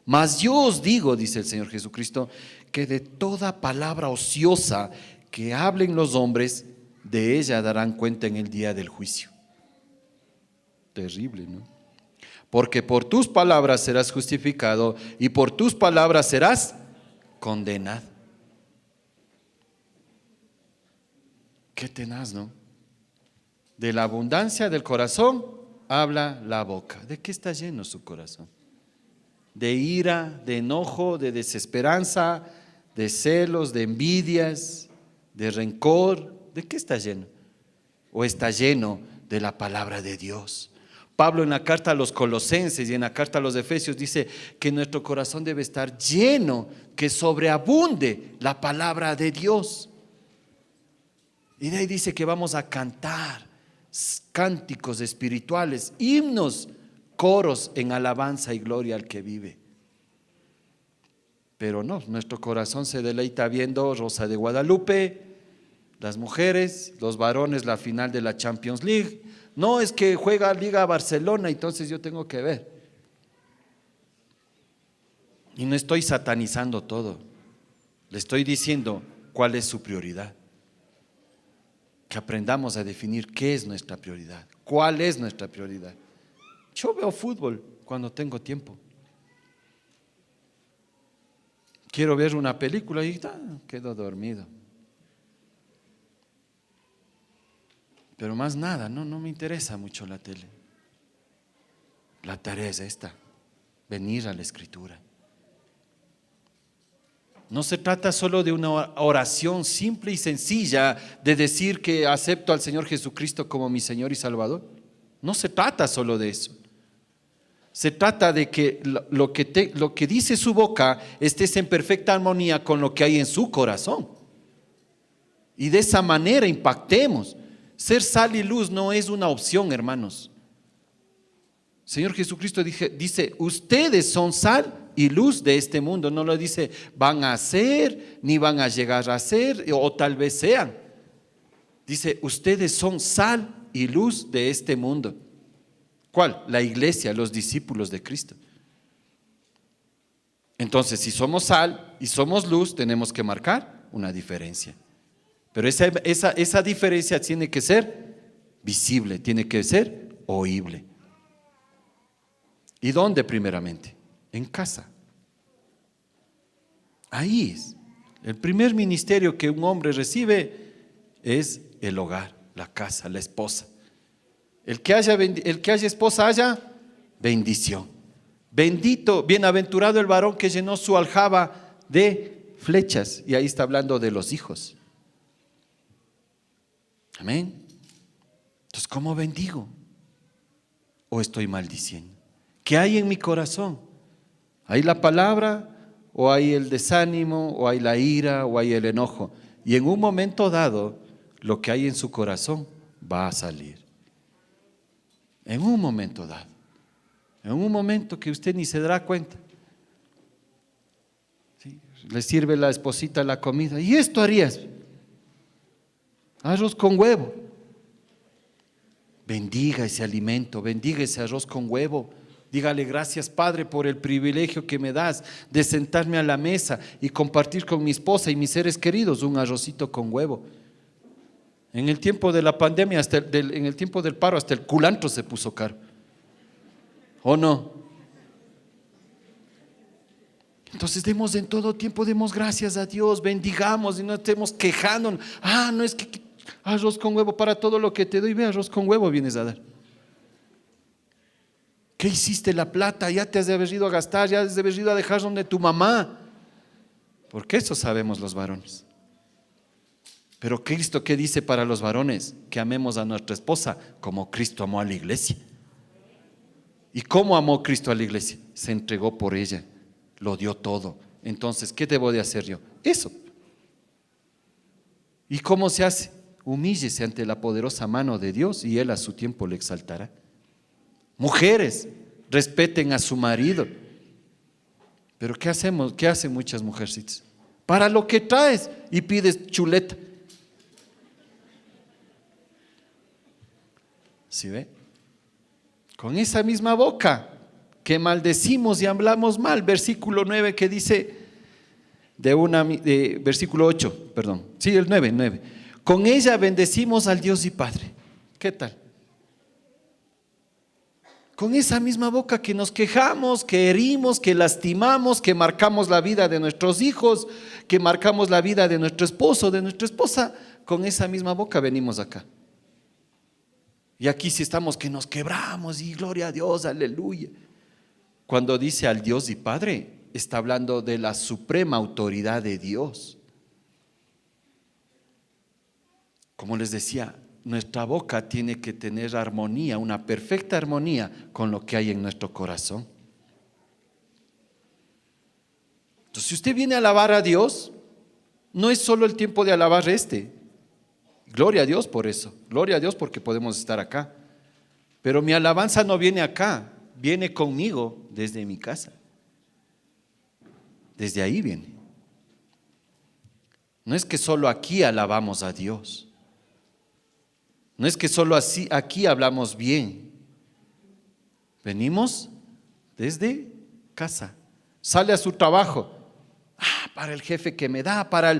Mas yo os digo, dice el Señor Jesucristo, que de toda palabra ociosa que hablen los hombres, de ella darán cuenta en el día del juicio. Terrible, ¿no? Porque por tus palabras serás justificado y por tus palabras serás condenado. Qué tenaz, ¿no? De la abundancia del corazón habla la boca. ¿De qué está lleno su corazón? De ira, de enojo, de desesperanza, de celos, de envidias, de rencor. ¿De qué está lleno? ¿O está lleno de la palabra de Dios? Pablo en la carta a los Colosenses y en la carta a los Efesios dice que nuestro corazón debe estar lleno, que sobreabunde la palabra de Dios. Y de ahí dice que vamos a cantar cánticos espirituales, himnos, coros en alabanza y gloria al que vive. Pero no, nuestro corazón se deleita viendo Rosa de Guadalupe, las mujeres, los varones, la final de la Champions League. No, es que juega Liga Barcelona, entonces yo tengo que ver. Y no estoy satanizando todo, le estoy diciendo cuál es su prioridad. Que aprendamos a definir qué es nuestra prioridad, cuál es nuestra prioridad. Yo veo fútbol cuando tengo tiempo. Quiero ver una película y quedo dormido. Pero más nada, no me interesa mucho la tele. La tarea es esta, venir a la Escritura. No se trata solo de una oración simple y sencilla de decir que acepto al Señor Jesucristo como mi Señor y Salvador. No se trata solo de eso. Se trata de que lo que dice su boca esté en perfecta armonía con lo que hay en su corazón. Y de esa manera impactemos. Ser sal y luz no es una opción, hermanos. Señor Jesucristo dice, ustedes son sal y luz de este mundo. No lo dice van a ser, ni van a llegar a ser, o tal vez sean. Dice, ustedes son sal y luz de este mundo. ¿Cuál? La iglesia, los discípulos de Cristo. Entonces, si somos sal y somos luz, tenemos que marcar una diferencia. Pero esa diferencia tiene que ser visible, tiene que ser oíble. ¿Y dónde primeramente? En casa. Ahí es. El primer ministerio que un hombre recibe es el hogar, la casa, la esposa. El que haya esposa haya bendición. Bendito, bienaventurado el varón que llenó su aljaba de flechas. Y ahí está hablando de los hijos. Amén. Entonces, ¿cómo bendigo? ¿O estoy maldiciendo? ¿Qué hay en mi corazón? ¿Hay la palabra? ¿O hay el desánimo? ¿O hay la ira? ¿O hay el enojo? Y en un momento dado, lo que hay en su corazón va a salir. En un momento dado. En un momento que usted ni se dará cuenta. ¿Sí? Le sirve la esposita la comida. ¿Y esto harías? Arroz con huevo. Bendiga ese alimento, bendiga ese arroz con huevo. Dígale gracias, Padre, por el privilegio que me das de sentarme a la mesa y compartir con mi esposa y mis seres queridos un arrocito con huevo. En el tiempo de la pandemia, en el tiempo del paro, hasta el culantro se puso caro. ¿O no? Entonces en todo tiempo demos gracias a Dios, bendigamos y no estemos quejándonos. No es que arroz con huevo para todo lo que te doy, ve, arroz con huevo vienes a dar. ¿Qué hiciste la plata? Ya te has de haber ido a gastar, ya has de haber ido a dejar donde tu mamá. Porque eso sabemos los varones. Pero Cristo, ¿qué dice para los varones? Que amemos a nuestra esposa como Cristo amó a la iglesia. ¿Y cómo amó Cristo a la iglesia? Se entregó por ella, lo dio todo. Entonces, ¿qué debo de hacer yo? Eso. ¿Y cómo se hace? Humíllese ante la poderosa mano de Dios y Él a su tiempo le exaltará. Mujeres, respeten a su marido. Pero ¿qué hacemos? ¿Qué hacen muchas mujercitas? Para lo que traes y pides chuleta. ¿Sí ve? Con esa misma boca que maldecimos y hablamos mal. Versículo 9 que dice, versículo 8, perdón. Sí, el 9. Con ella bendecimos al Dios y Padre. ¿Qué tal? Con esa misma boca que nos quejamos, que herimos, que lastimamos, que marcamos la vida de nuestros hijos, que marcamos la vida de nuestro esposo, de nuestra esposa, con esa misma boca venimos acá. Y aquí sí estamos que nos quebramos y gloria a Dios, aleluya. Cuando dice al Dios y Padre, está hablando de la suprema autoridad de Dios. Como les decía, nuestra boca tiene que tener armonía, una perfecta armonía con lo que hay en nuestro corazón. Entonces, si usted viene a alabar a Dios, no es solo el tiempo de alabar Gloria a Dios por eso, gloria a Dios porque podemos estar acá. Pero mi alabanza no viene acá, viene conmigo desde mi casa. Desde ahí viene. No es que solo aquí alabamos a Dios. No es que solo así aquí hablamos bien. Venimos desde casa. Sale a su trabajo. Para el jefe que me da, para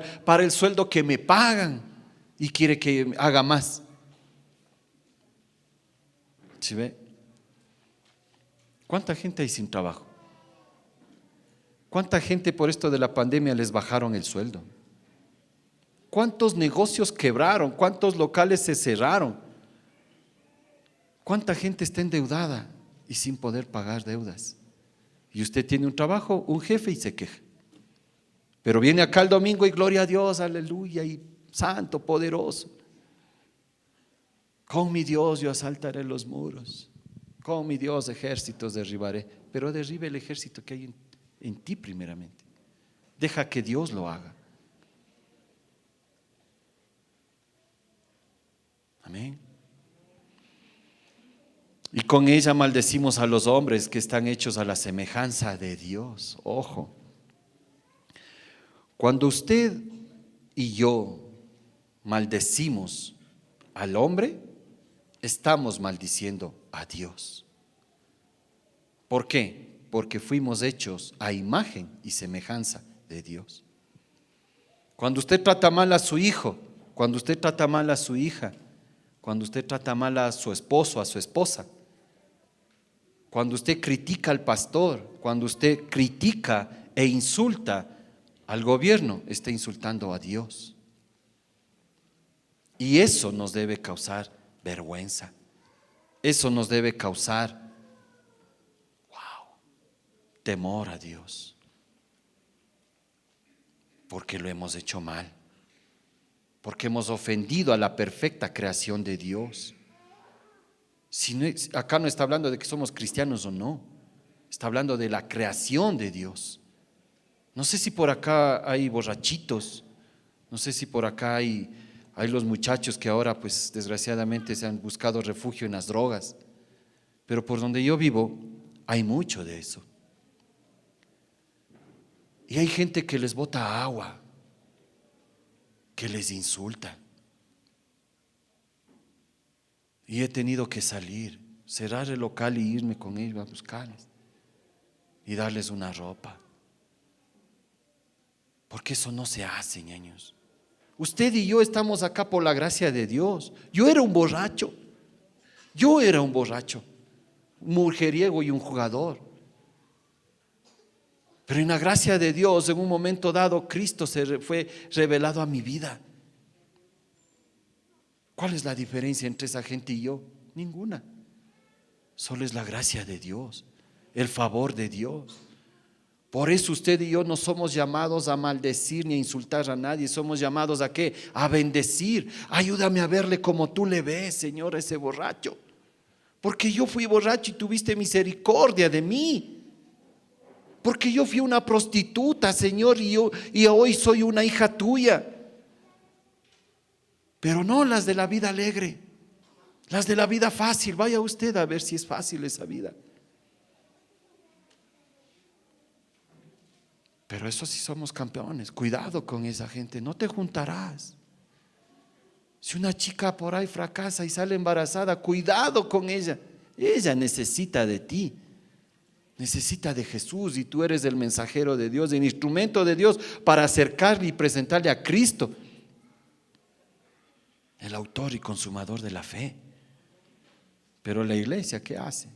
el sueldo que me pagan. Y quiere que haga más. ¿Sí ve? ¿Cuánta gente hay sin trabajo? ¿Cuánta gente por esto de la pandemia les bajaron el sueldo? ¿Cuántos negocios quebraron? ¿Cuántos locales se cerraron? ¿Cuánta gente está endeudada y sin poder pagar deudas? Y usted tiene un trabajo, un jefe y se queja. Pero viene acá el domingo y gloria a Dios, aleluya, y santo, poderoso. Con mi Dios yo asaltaré los muros. Con mi Dios ejércitos derribaré. Pero derribe el ejército que hay en ti primeramente. Deja que Dios lo haga. Amén. Y con ella maldecimos a los hombres que están hechos a la semejanza de Dios. Ojo. Cuando usted y yo maldecimos al hombre, estamos maldiciendo a Dios. ¿Por qué? Porque fuimos hechos a imagen y semejanza de Dios. Cuando usted trata mal a su hijo, cuando usted trata mal a su hija, cuando usted trata mal a su esposo, a su esposa, cuando usted critica al pastor, cuando usted critica e insulta al gobierno, está insultando a Dios. Y eso nos debe causar vergüenza. Eso nos debe causar, temor a Dios. Porque lo hemos hecho mal. Porque hemos ofendido a la perfecta creación de Dios. Si no, acá no está hablando de que somos cristianos o no. Está hablando de la creación de Dios. No sé si por acá hay borrachitos. No sé si por acá hay los muchachos que ahora pues desgraciadamente se han buscado refugio en las drogas. Pero por donde yo vivo hay mucho de eso. Y hay gente que les bota agua, que les insulta. Y he tenido que salir, cerrar el local y irme con ellos a buscarles y darles una ropa. Porque eso no se hace, niños. Usted y yo estamos acá por la gracia de Dios. Yo era un borracho, un mujeriego y un jugador. Pero en la gracia de Dios, en un momento dado, Cristo se fue revelado a mi vida. ¿Cuál es la diferencia entre esa gente y yo? Ninguna. Solo es la gracia de Dios, el favor de Dios. Por eso usted y yo no somos llamados a maldecir ni a insultar a nadie. Somos llamados ¿a qué? A bendecir. Ayúdame a verle como tú le ves, Señor, a ese borracho. Porque yo fui borracho y tuviste misericordia de mí. Porque yo fui una prostituta, Señor, y hoy soy una hija tuya. Pero no las de la vida alegre, las de la vida fácil. Vaya usted a ver si es fácil esa vida. Pero eso sí somos campeones. Cuidado con esa gente, no te juntarás. Si una chica por ahí fracasa y sale embarazada, cuidado con ella. Ella necesita de ti, necesita de Jesús, y tú eres el mensajero de Dios, el instrumento de Dios para acercarle y presentarle a Cristo, el autor y consumador de la fe. Pero la iglesia, ¿qué hace?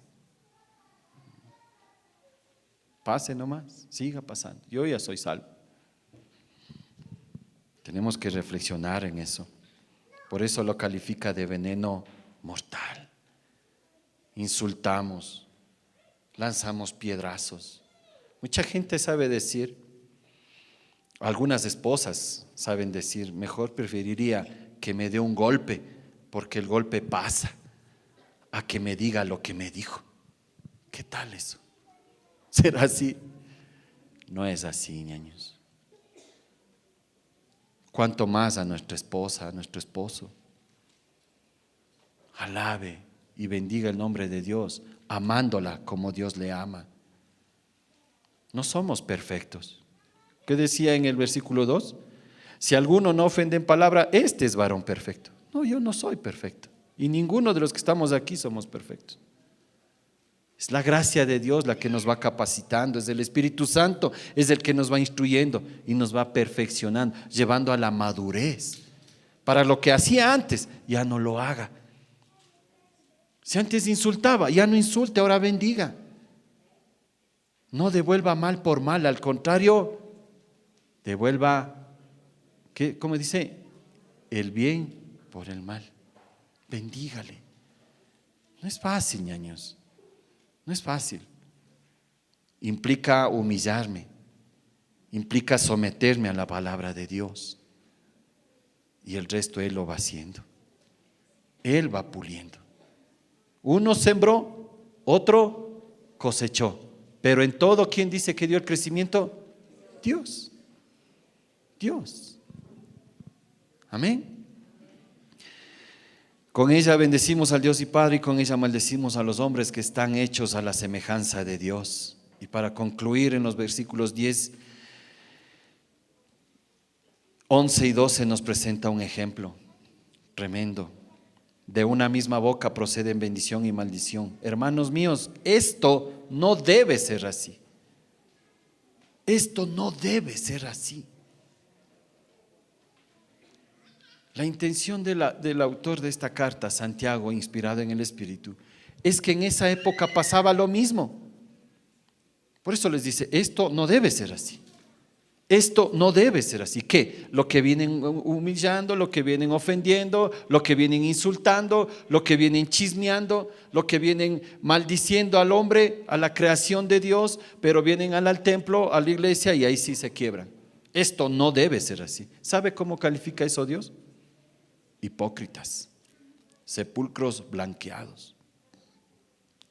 Pase nomás, siga pasando. Yo ya soy salvo. Tenemos que reflexionar en eso. Por eso lo califica de veneno mortal. Insultamos, lanzamos piedrazos. Mucha gente sabe decir, algunas esposas saben decir, mejor preferiría que me dé un golpe, porque el golpe pasa, a que me diga lo que me dijo. ¿Qué tal eso? ¿Será así? No es así, niños. Cuanto más a nuestra esposa, a nuestro esposo. Alabe y bendiga el nombre de Dios, amándola como Dios le ama. No somos perfectos. ¿Qué decía en el versículo 2? Si alguno no ofende en palabra, este es varón perfecto. No, yo no soy perfecto. Y ninguno de los que estamos aquí somos perfectos. Es la gracia de Dios la que nos va capacitando, es el Espíritu Santo, es el que nos va instruyendo y nos va perfeccionando, llevando a la madurez. Para lo que hacía antes, ya no lo haga. Si antes insultaba, ya no insulte, ahora bendiga. No devuelva mal por mal, al contrario, devuelva, ¿cómo dice? El bien por el mal. Bendígale. No es fácil, ñaños. No es fácil. Implica humillarme, implica someterme a la palabra de Dios. Y el resto Él lo va haciendo. Él va puliendo. Uno sembró, otro cosechó. Pero en todo, ¿quién dice que dio el crecimiento? Dios. Dios. Amén. Con ella bendecimos al Dios y Padre, y con ella maldecimos a los hombres que están hechos a la semejanza de Dios. Y para concluir, en los versículos 10, 11 y 12 nos presenta un ejemplo tremendo. De una misma boca proceden bendición y maldición. Hermanos míos, esto no debe ser así. Esto no debe ser así. La intención del autor de esta carta, Santiago, inspirado en el Espíritu, es que en esa época pasaba lo mismo. Por eso les dice, esto no debe ser así. Esto no debe ser así. ¿Qué? Lo que vienen humillando, lo que vienen ofendiendo, lo que vienen insultando, lo que vienen chismeando, lo que vienen maldiciendo al hombre, a la creación de Dios, pero vienen al templo, a la iglesia, y ahí sí se quiebran. Esto no debe ser así. ¿Sabe cómo califica eso Dios? Hipócritas, sepulcros blanqueados.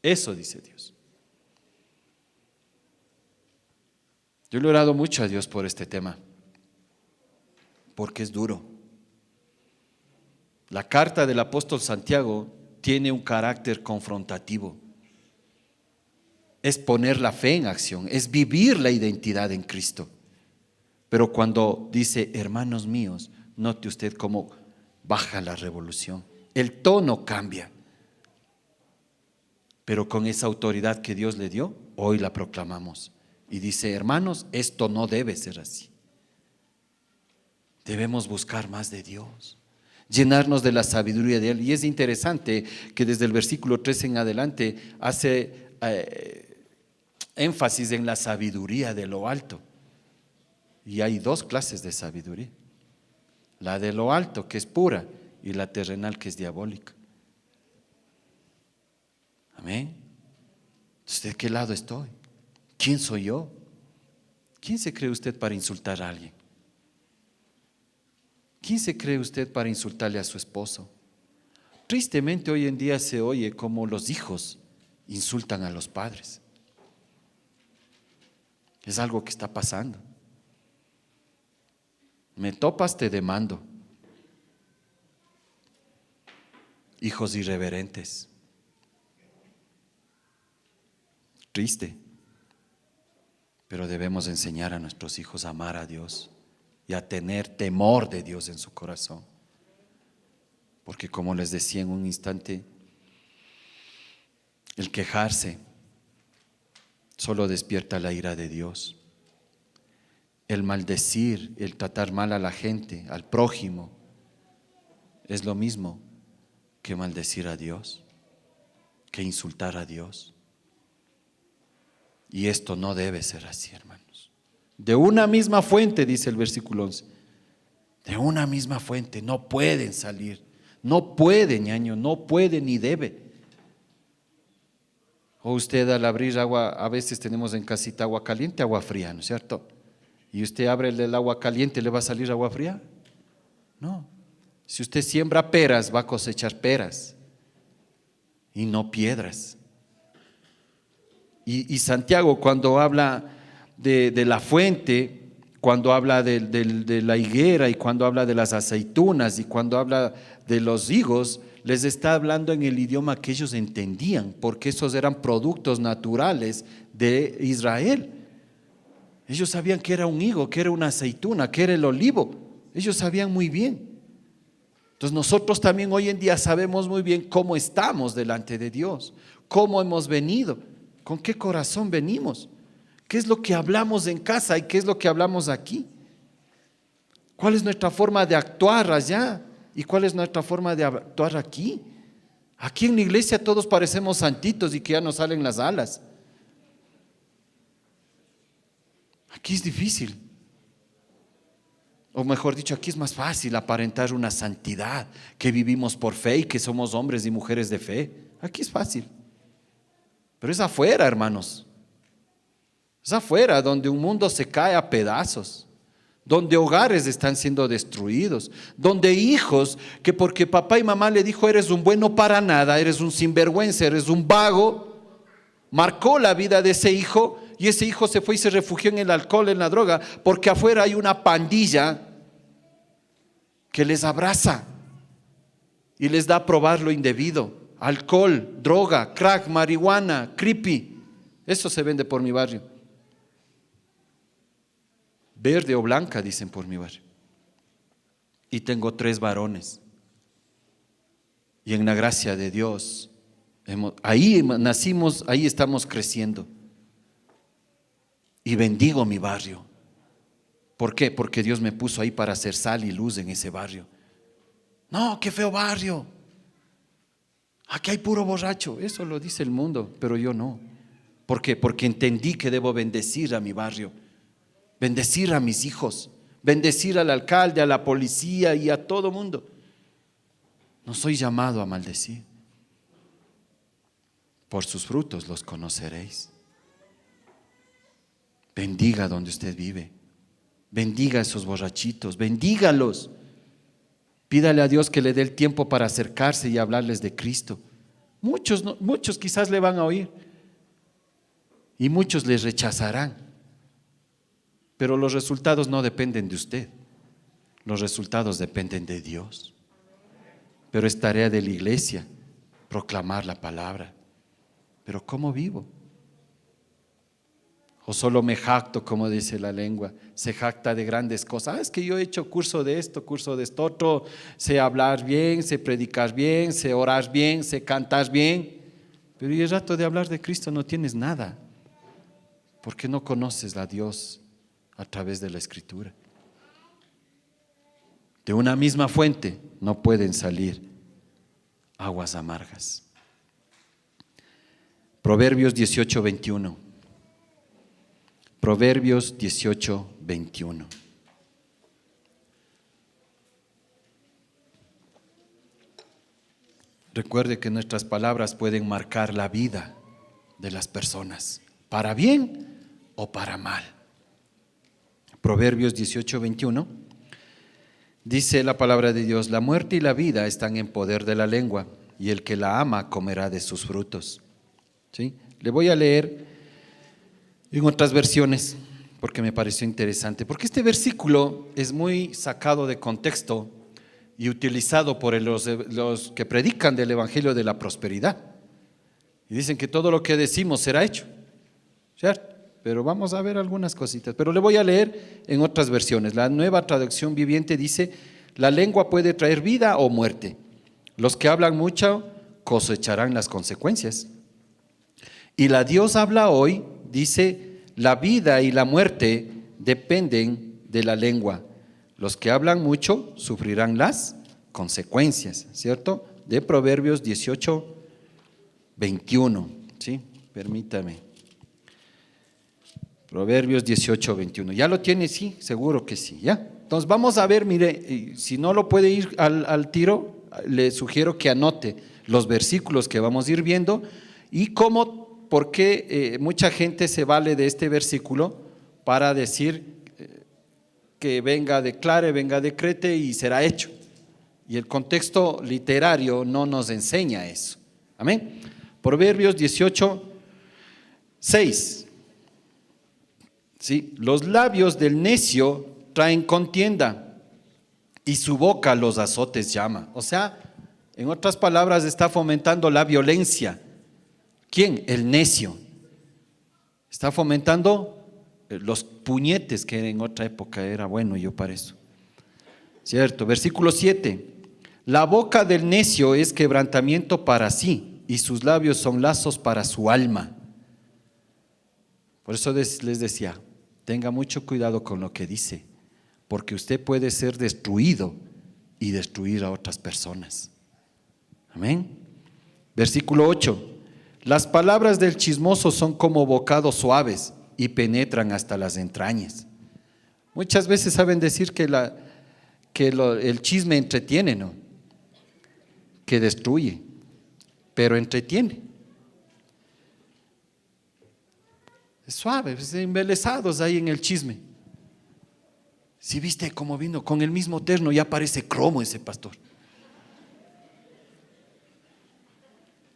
Eso dice Dios. Yo le he orado mucho a Dios por este tema, porque es duro. La carta del apóstol Santiago tiene un carácter confrontativo. Es poner la fe en acción, es vivir la identidad en Cristo. Pero cuando dice, hermanos míos, note usted cómo baja la revolución. El tono cambia. Pero con esa autoridad que Dios le dio, hoy la proclamamos. Y dice, hermanos, esto no debe ser así. Debemos buscar más de Dios, llenarnos de la sabiduría de Él. Y es interesante que desde el versículo 13 en adelante hace énfasis en la sabiduría de lo alto. Y hay dos clases de sabiduría. La de lo alto, que es pura, y la terrenal, que es diabólica. Amén. Entonces, ¿de qué lado estoy? ¿Quién soy yo? ¿Quién se cree usted para insultar a alguien? ¿Quién se cree usted para insultarle a su esposo? Tristemente hoy en día se oye como los hijos insultan a los padres. Es algo que está pasando. Me topas, te demando. Hijos irreverentes. Triste. Pero debemos enseñar a nuestros hijos a amar a Dios y a tener temor de Dios en su corazón. Porque como les decía en un instante, el quejarse solo despierta la ira de Dios. El maldecir, el tratar mal a la gente, al prójimo, es lo mismo que maldecir a Dios, que insultar a Dios. Y esto no debe ser así, hermanos. De una misma fuente, dice el versículo 11, de una misma fuente no pueden salir, no puede, ñaño, no puede ni debe. O usted al abrir agua, a veces tenemos en casita agua caliente, agua fría, ¿no es cierto? Y usted abre el agua caliente, ¿le va a salir agua fría? No. Si usted siembra peras, va a cosechar peras y no piedras. Y Santiago, cuando habla de la fuente, cuando habla de la higuera y cuando habla de las aceitunas y cuando habla de los higos, les está hablando en el idioma que ellos entendían, porque esos eran productos naturales de Israel. Ellos sabían que era un higo, que era una aceituna, que era el olivo. Ellos sabían muy bien. Entonces nosotros también hoy en día sabemos muy bien cómo estamos delante de Dios, cómo hemos venido, con qué corazón venimos, qué es lo que hablamos en casa y qué es lo que hablamos aquí. ¿Cuál es nuestra forma de actuar allá y cuál es nuestra forma de actuar aquí? Aquí en la iglesia todos parecemos santitos y que ya nos salen las alas. Aquí es difícil. O mejor dicho, aquí es más fácil aparentar una santidad, que vivimos por fe y que somos hombres y mujeres de fe. Aquí es fácil. Pero es afuera, hermanos. Es afuera donde un mundo se cae a pedazos, donde hogares están siendo destruidos, donde hijos que porque papá y mamá le dijo eres un bueno para nada, eres un sinvergüenza, eres un vago, marcó la vida de ese hijo. Y ese hijo se fue y se refugió en el alcohol, en la droga, porque afuera hay una pandilla que les abraza y les da a probar lo indebido. Alcohol, droga, crack, marihuana, creepy. Eso se vende por mi barrio. Verde o blanca, dicen por mi barrio. Y tengo 3 varones. Y en la gracia de Dios, ahí nacimos, ahí estamos creciendo. Y bendigo mi barrio. ¿Por qué? Porque Dios me puso ahí para hacer sal y luz en ese barrio. No, qué feo barrio. Aquí hay puro borracho. Eso lo dice el mundo, pero yo no. ¿Por qué? Porque entendí que debo bendecir a mi barrio, bendecir a mis hijos, bendecir al alcalde, a la policía y a todo mundo. No soy llamado a maldecir. Por sus frutos los conoceréis. Bendiga donde usted vive. Bendiga a esos borrachitos, bendígalos. Pídale a Dios que le dé el tiempo para acercarse y hablarles de Cristo. Muchos quizás le van a oír y muchos les rechazarán. Pero los resultados no dependen de usted. Los resultados dependen de Dios. Pero es tarea de la iglesia proclamar la palabra. Pero ¿cómo vivo? O solo me jacto, como dice la lengua, se jacta de grandes cosas. Es que yo he hecho curso de esto otro, sé hablar bien, sé predicar bien, sé orar bien, sé cantar bien. Pero y el rato de hablar de Cristo no tienes nada, porque no conoces a Dios a través de la Escritura. De una misma fuente no pueden salir aguas amargas. Proverbios 18:21. Proverbios 18:21. Recuerde que nuestras palabras pueden marcar la vida de las personas, para bien o para mal. Proverbios 18:21 dice la palabra de Dios: la muerte y la vida están en poder de la lengua, y el que la ama comerá de sus frutos. ¿Sí? Le voy a leer en otras versiones, porque me pareció interesante, porque este versículo es muy sacado de contexto y utilizado por los que predican del evangelio de la prosperidad. Y dicen que todo lo que decimos será hecho, ¿cierto? Pero vamos a ver algunas cositas. Pero le voy a leer en otras versiones. La Nueva Traducción Viviente dice: la lengua puede traer vida o muerte. Los que hablan mucho cosecharán las consecuencias. Y la Dios habla hoy, dice, la vida y la muerte dependen de la lengua. Los que hablan mucho sufrirán las consecuencias, ¿cierto? De Proverbios 18, 21, ¿sí? Permítame. Proverbios 18, 21. ¿Ya lo tiene? Sí, seguro que sí, ¿ya? Entonces vamos a ver, mire, si no lo puede ir al tiro, le sugiero que anote los versículos que vamos a ir viendo y por qué mucha gente se vale de este versículo para decir que venga, declare, venga, decrete y será hecho. Y el contexto literario no nos enseña eso. Amén. Proverbios 18, 6. ¿Sí? Los labios del necio traen contienda y su boca los azotes llama. O sea, en otras palabras, está fomentando la violencia. ¿Quién? El necio. Está fomentando los puñetes, que en otra época era bueno yo para eso. ¿Cierto? Versículo 7. La boca del necio es quebrantamiento para sí y sus labios son lazos para su alma. Por eso les decía, tenga mucho cuidado con lo que dice, porque usted puede ser destruido y destruir a otras personas. Amén. Versículo 8. Las palabras del chismoso son como bocados suaves y penetran hasta las entrañas. Muchas veces saben decir que el chisme entretiene, ¿no? Que destruye, pero entretiene. Es suave, embelesados ahí en el chisme. Si viste cómo vino con el mismo terno, ya parece cromo ese pastor.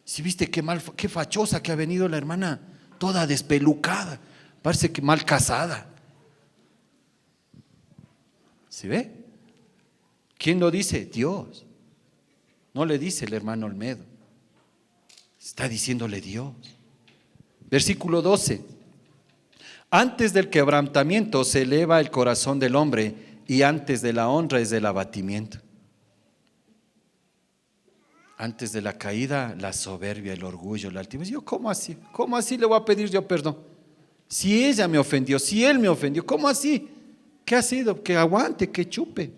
Si viste qué fachosa que ha venido la hermana, toda despelucada, parece que mal casada. ¿Sí ve? ¿Quién lo dice? Dios. No le dice el hermano Olmedo, está diciéndole Dios. Versículo 12. Antes del quebrantamiento se eleva el corazón del hombre y antes de la honra es el abatimiento. Antes de la caída, la soberbia, el orgullo, la altivez. Yo, ¿cómo así? ¿Cómo así le voy a pedir yo perdón? Si ella me ofendió, si él me ofendió, ¿cómo así? ¿Qué ha sido? Que aguante, que chupe.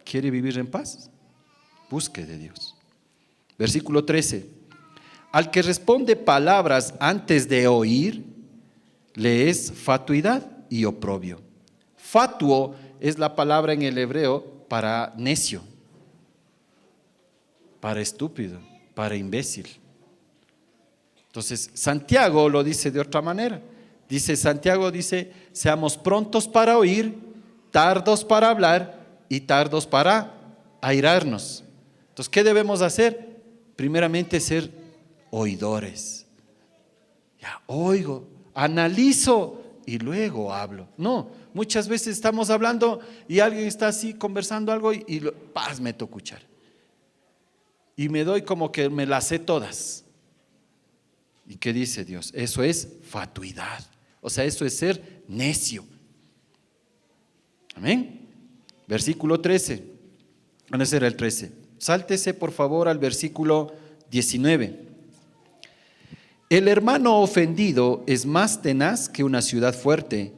¿Quiere vivir en paz? Busque de Dios. Versículo 13. Al que responde palabras antes de oír, le es fatuidad y oprobio. Fatuo es la palabra en el hebreo para necio, para estúpido, para imbécil. Entonces, Santiago lo dice de otra manera. Santiago dice, seamos prontos para oír, tardos para hablar y tardos para airarnos. Entonces, ¿qué debemos hacer? Primeramente ser oidores. Ya oigo, analizo y luego hablo. No, muchas veces estamos hablando y alguien está así conversando algo y paz, meto cuchara. Y me doy como que me las sé todas. ¿Y qué dice Dios? Eso es fatuidad. O sea, eso es ser necio. Amén. Versículo 13. Ese era el 13. Sáltese por favor al versículo 19. El hermano ofendido es más tenaz que una ciudad fuerte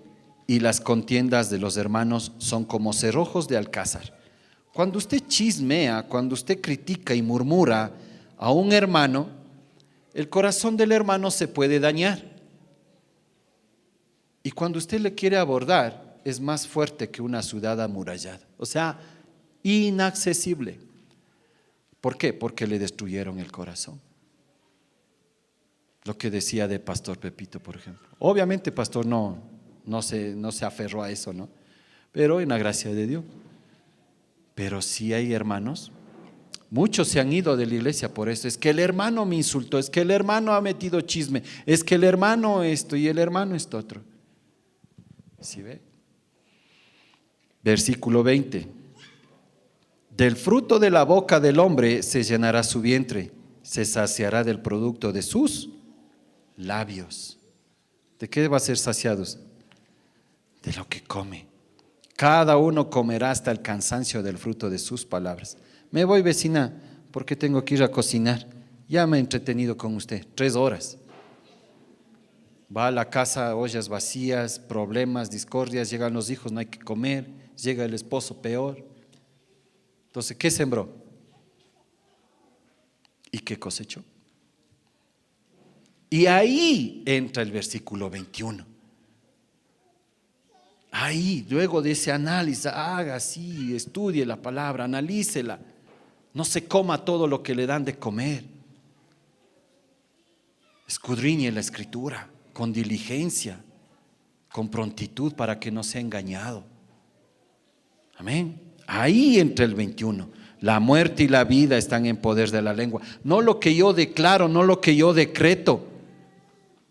y las contiendas de los hermanos son como cerrojos de alcázar. Cuando usted chismea, cuando usted critica y murmura a un hermano, el corazón del hermano se puede dañar. Y cuando usted le quiere abordar, es más fuerte que una ciudad amurallada. O sea, inaccesible. ¿Por qué? Porque le destruyeron el corazón. Lo que decía de Pastor Pepito, por ejemplo. Obviamente, Pastor no se aferró a eso, ¿no? Pero en la gracia de Dios. Pero sí hay hermanos, muchos se han ido de la iglesia por eso. Es que el hermano me insultó, es que el hermano ha metido chisme, es que el hermano esto y el hermano esto otro. ¿Sí ve? Versículo 20. Del fruto de la boca del hombre se llenará su vientre, se saciará del producto de sus labios. ¿De qué va a ser saciados? De lo que come. Cada uno comerá hasta el cansancio del fruto de sus palabras. Me voy, vecina, porque tengo que ir a cocinar. Ya me he entretenido con usted 3 horas. Va a la casa, ollas vacías, problemas, discordias, llegan los hijos, no hay que comer, llega el esposo peor. Entonces, ¿qué sembró? ¿Y qué cosechó? Y ahí entra el versículo 21. Ahí, luego de ese análisis, haga así, estudie la palabra, analícela. No se coma todo lo que le dan de comer. Escudriñe la escritura con diligencia, con prontitud para que no sea engañado. Amén. Ahí entra el 21. La muerte y la vida están en poder de la lengua. No lo que yo declaro, no lo que yo decreto.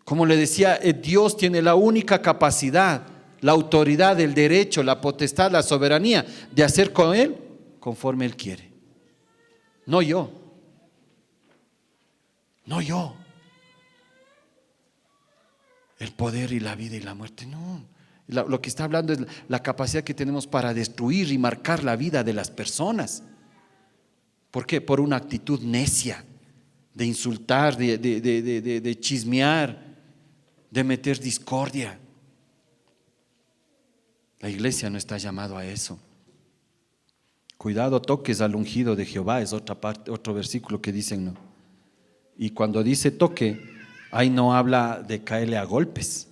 Como le decía, Dios tiene la única capacidad, la autoridad, el derecho, la potestad, la soberanía de hacer con Él conforme Él quiere. No yo. No yo. El poder y la vida y la muerte, no. Lo que está hablando es la capacidad que tenemos para destruir y marcar la vida de las personas. ¿Por qué? Por una actitud necia, de insultar, de chismear, de meter discordia. La iglesia no está llamado a eso. Cuidado, toques al ungido de Jehová, es otra parte, otro versículo que dicen, ¿no? Y cuando dice toque, ahí no habla de caerle a golpes.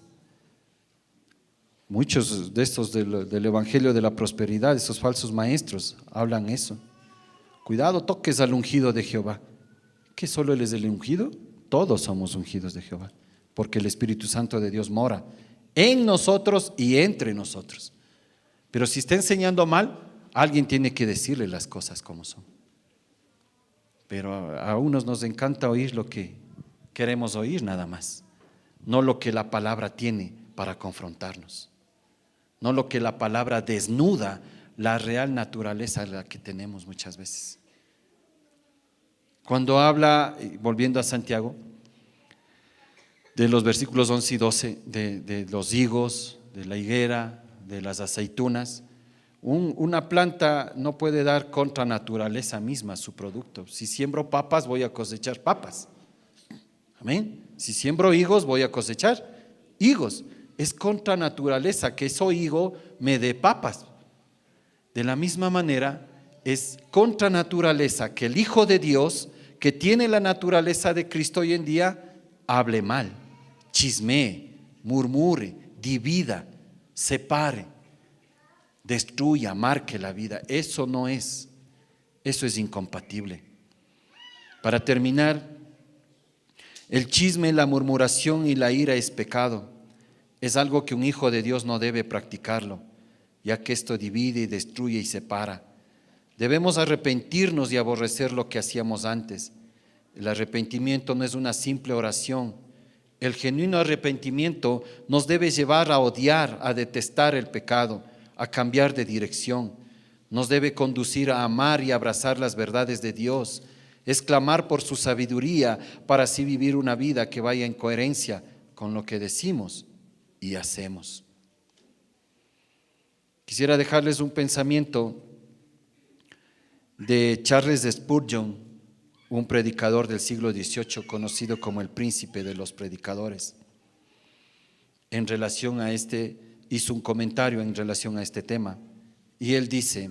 Muchos de estos del evangelio de la prosperidad, esos falsos maestros, hablan eso. Cuidado, toques al ungido de Jehová. ¿Que solo Él es el ungido? Todos somos ungidos de Jehová, porque el Espíritu Santo de Dios mora en nosotros y entre nosotros. Pero si está enseñando mal, alguien tiene que decirle las cosas como son. Pero a unos nos encanta oír lo que queremos oír nada más, no lo que la palabra tiene para confrontarnos, no lo que la palabra desnuda la real naturaleza la que tenemos muchas veces. Cuando habla, volviendo a Santiago, de los versículos 11 y 12, de los higos, de la higuera, de las aceitunas, una planta no puede dar contra naturaleza misma su producto. Si siembro papas, voy a cosechar papas. Amén. Si siembro higos, voy a cosechar higos. Es contra naturaleza que ese higo me dé papas. De la misma manera, es contra naturaleza que el Hijo de Dios, que tiene la naturaleza de Cristo hoy en día, hable mal, chismee, murmure, divida, separe, destruya, marque la vida. Eso no es, eso es incompatible. Para terminar, el chisme, la murmuración y la ira es pecado. Es algo que un hijo de Dios no debe practicarlo, ya que esto divide y destruye y separa. Debemos arrepentirnos y aborrecer lo que hacíamos antes. El arrepentimiento no es una simple oración. El genuino arrepentimiento nos debe llevar a odiar, a detestar el pecado, a cambiar de dirección. Nos debe conducir a amar y abrazar las verdades de Dios. Es clamar por su sabiduría para así vivir una vida que vaya en coherencia con lo que decimos y hacemos. Quisiera dejarles un pensamiento de Charles Spurgeon, un predicador del siglo XVIII, conocido como el príncipe de los predicadores. En relación a hizo un comentario en relación a este tema, y él dice: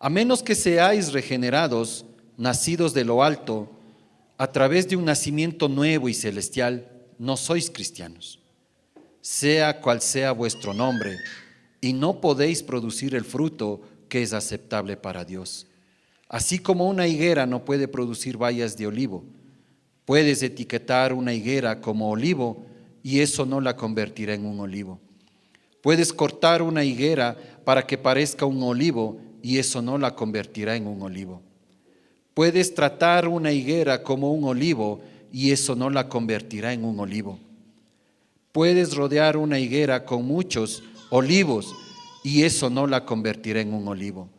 a menos que seáis regenerados, nacidos de lo alto, a través de un nacimiento nuevo y celestial, no sois cristianos, sea cual sea vuestro nombre, y no podéis producir el fruto que es aceptable para Dios. Así como una higuera no puede producir bayas de olivo, puedes etiquetar una higuera como olivo y eso no la convertirá en un olivo. Puedes cortar una higuera para que parezca un olivo y eso no la convertirá en un olivo. Puedes tratar una higuera como un olivo y eso no la convertirá en un olivo. Puedes rodear una higuera con muchos olivos y eso no la convertirá en un olivo.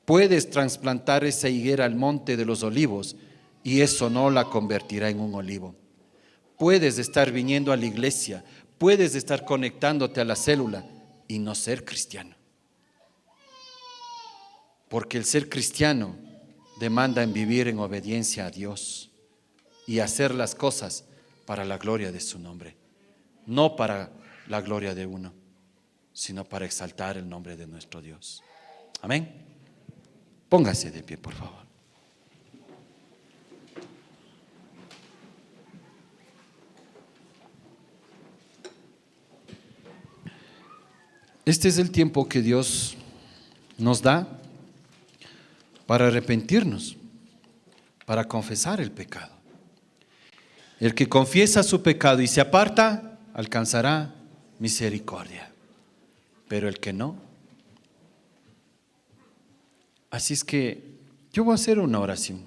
Puedes trasplantar esa higuera al monte de los olivos y eso no la convertirá en un olivo. Puedes estar viniendo a la iglesia, puedes estar conectándote a la célula y no ser cristiano. Porque el ser cristiano demanda en vivir en obediencia a Dios y hacer las cosas para la gloria de su nombre. No para la gloria de uno, sino para exaltar el nombre de nuestro Dios. Amén. Póngase de pie, por favor. Este es el tiempo que Dios nos da para arrepentirnos, para confesar el pecado. El que confiesa su pecado y se aparta, alcanzará misericordia. Pero el que no. Así es que yo voy a hacer una oración.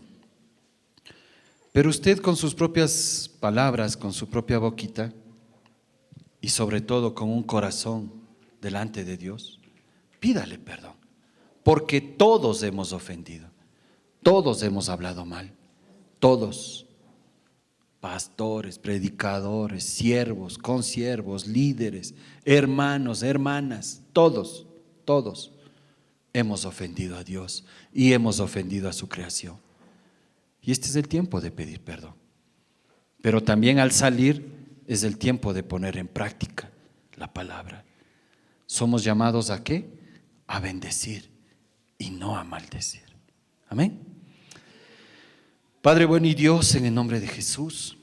Pero usted con sus propias palabras, con su propia boquita, y sobre todo con un corazón delante de Dios, pídale perdón. Porque todos hemos ofendido, todos hemos hablado mal, todos, pastores, predicadores, siervos, consiervos, líderes, hermanos, hermanas, todos hemos ofendido a Dios y hemos ofendido a su creación. Y este es el tiempo de pedir perdón. Pero también al salir es el tiempo de poner en práctica la palabra. Somos llamados ¿a qué? A bendecir y no a maldecir. Amén. Padre bueno y Dios, en el nombre de Jesús,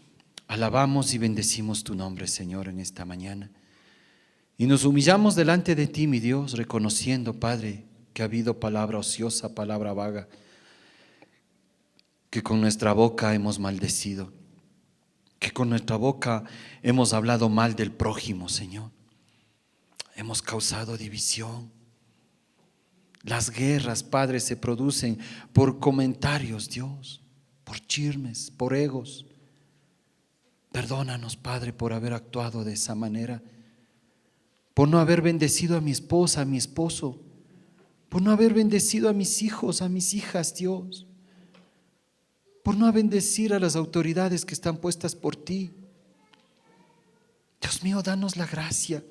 alabamos y bendecimos tu nombre, Señor, en esta mañana. Y nos humillamos delante de ti, mi Dios, reconociendo, Padre, que ha habido palabra ociosa, palabra vaga, que con nuestra boca hemos maldecido, que con nuestra boca hemos hablado mal del prójimo, Señor. Hemos causado división. Las guerras, Padre, se producen por comentarios, Dios, por chismes, por egos. Perdónanos, Padre, por haber actuado de esa manera, por no haber bendecido a mi esposa, a mi esposo, por no haber bendecido a mis hijos, a mis hijas, Dios, por no bendecir a las autoridades que están puestas por ti. Dios mío, danos la gracia.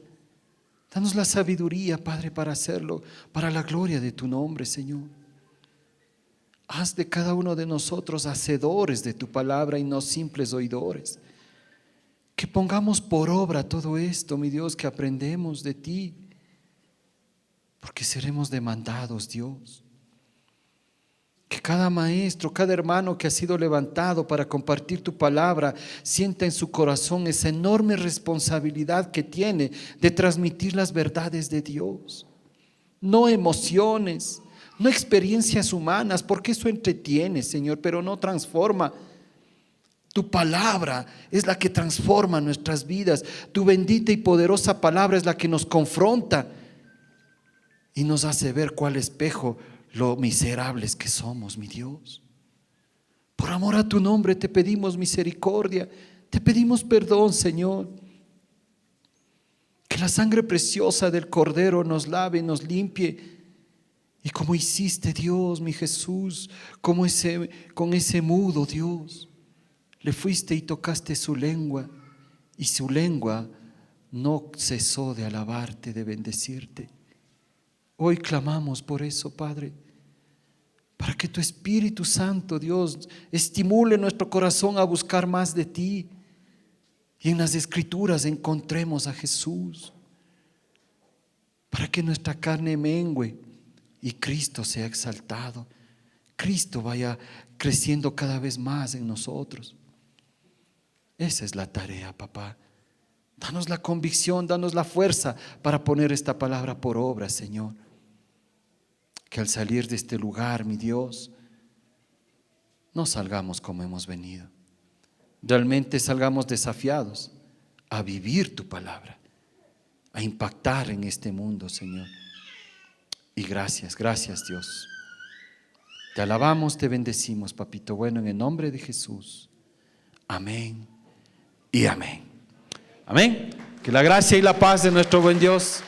Danos la sabiduría, Padre, para hacerlo, para la gloria de tu nombre, Señor. Haz de cada uno de nosotros hacedores de tu palabra y no simples oidores. Que pongamos por obra todo esto, mi Dios, que aprendemos de ti, porque seremos demandados, Dios. Que cada maestro, cada hermano que ha sido levantado para compartir tu palabra sienta en su corazón esa enorme responsabilidad que tiene de transmitir las verdades de Dios. No emociones, no experiencias humanas, porque eso entretiene, Señor, pero no transforma. Tu palabra es la que transforma nuestras vidas. Tu bendita y poderosa palabra es la que nos confronta y nos hace ver cuál espejo lo miserables que somos, mi Dios. Por amor a tu nombre te pedimos misericordia, te pedimos perdón, Señor. Que la sangre preciosa del Cordero nos lave y nos limpie. Y como hiciste, Dios, mi Jesús, con ese mudo, Dios, le fuiste y tocaste su lengua, y su lengua no cesó de alabarte, de bendecirte. Hoy clamamos por eso, Padre, para que tu Espíritu Santo, Dios, estimule nuestro corazón a buscar más de ti y en las Escrituras encontremos a Jesús, para que nuestra carne mengüe y Cristo sea exaltado, Cristo vaya creciendo cada vez más en nosotros. Esa es la tarea, papá. Danos la convicción, danos la fuerza para poner esta palabra por obra, Señor. Que al salir de este lugar, mi Dios, no salgamos como hemos venido. Realmente salgamos desafiados a vivir tu palabra, a impactar en este mundo, Señor. Y gracias, gracias, Dios. Te alabamos, te bendecimos, papito bueno, en el nombre de Jesús. Amén y amén. Amén. Que la gracia y la paz de nuestro buen Dios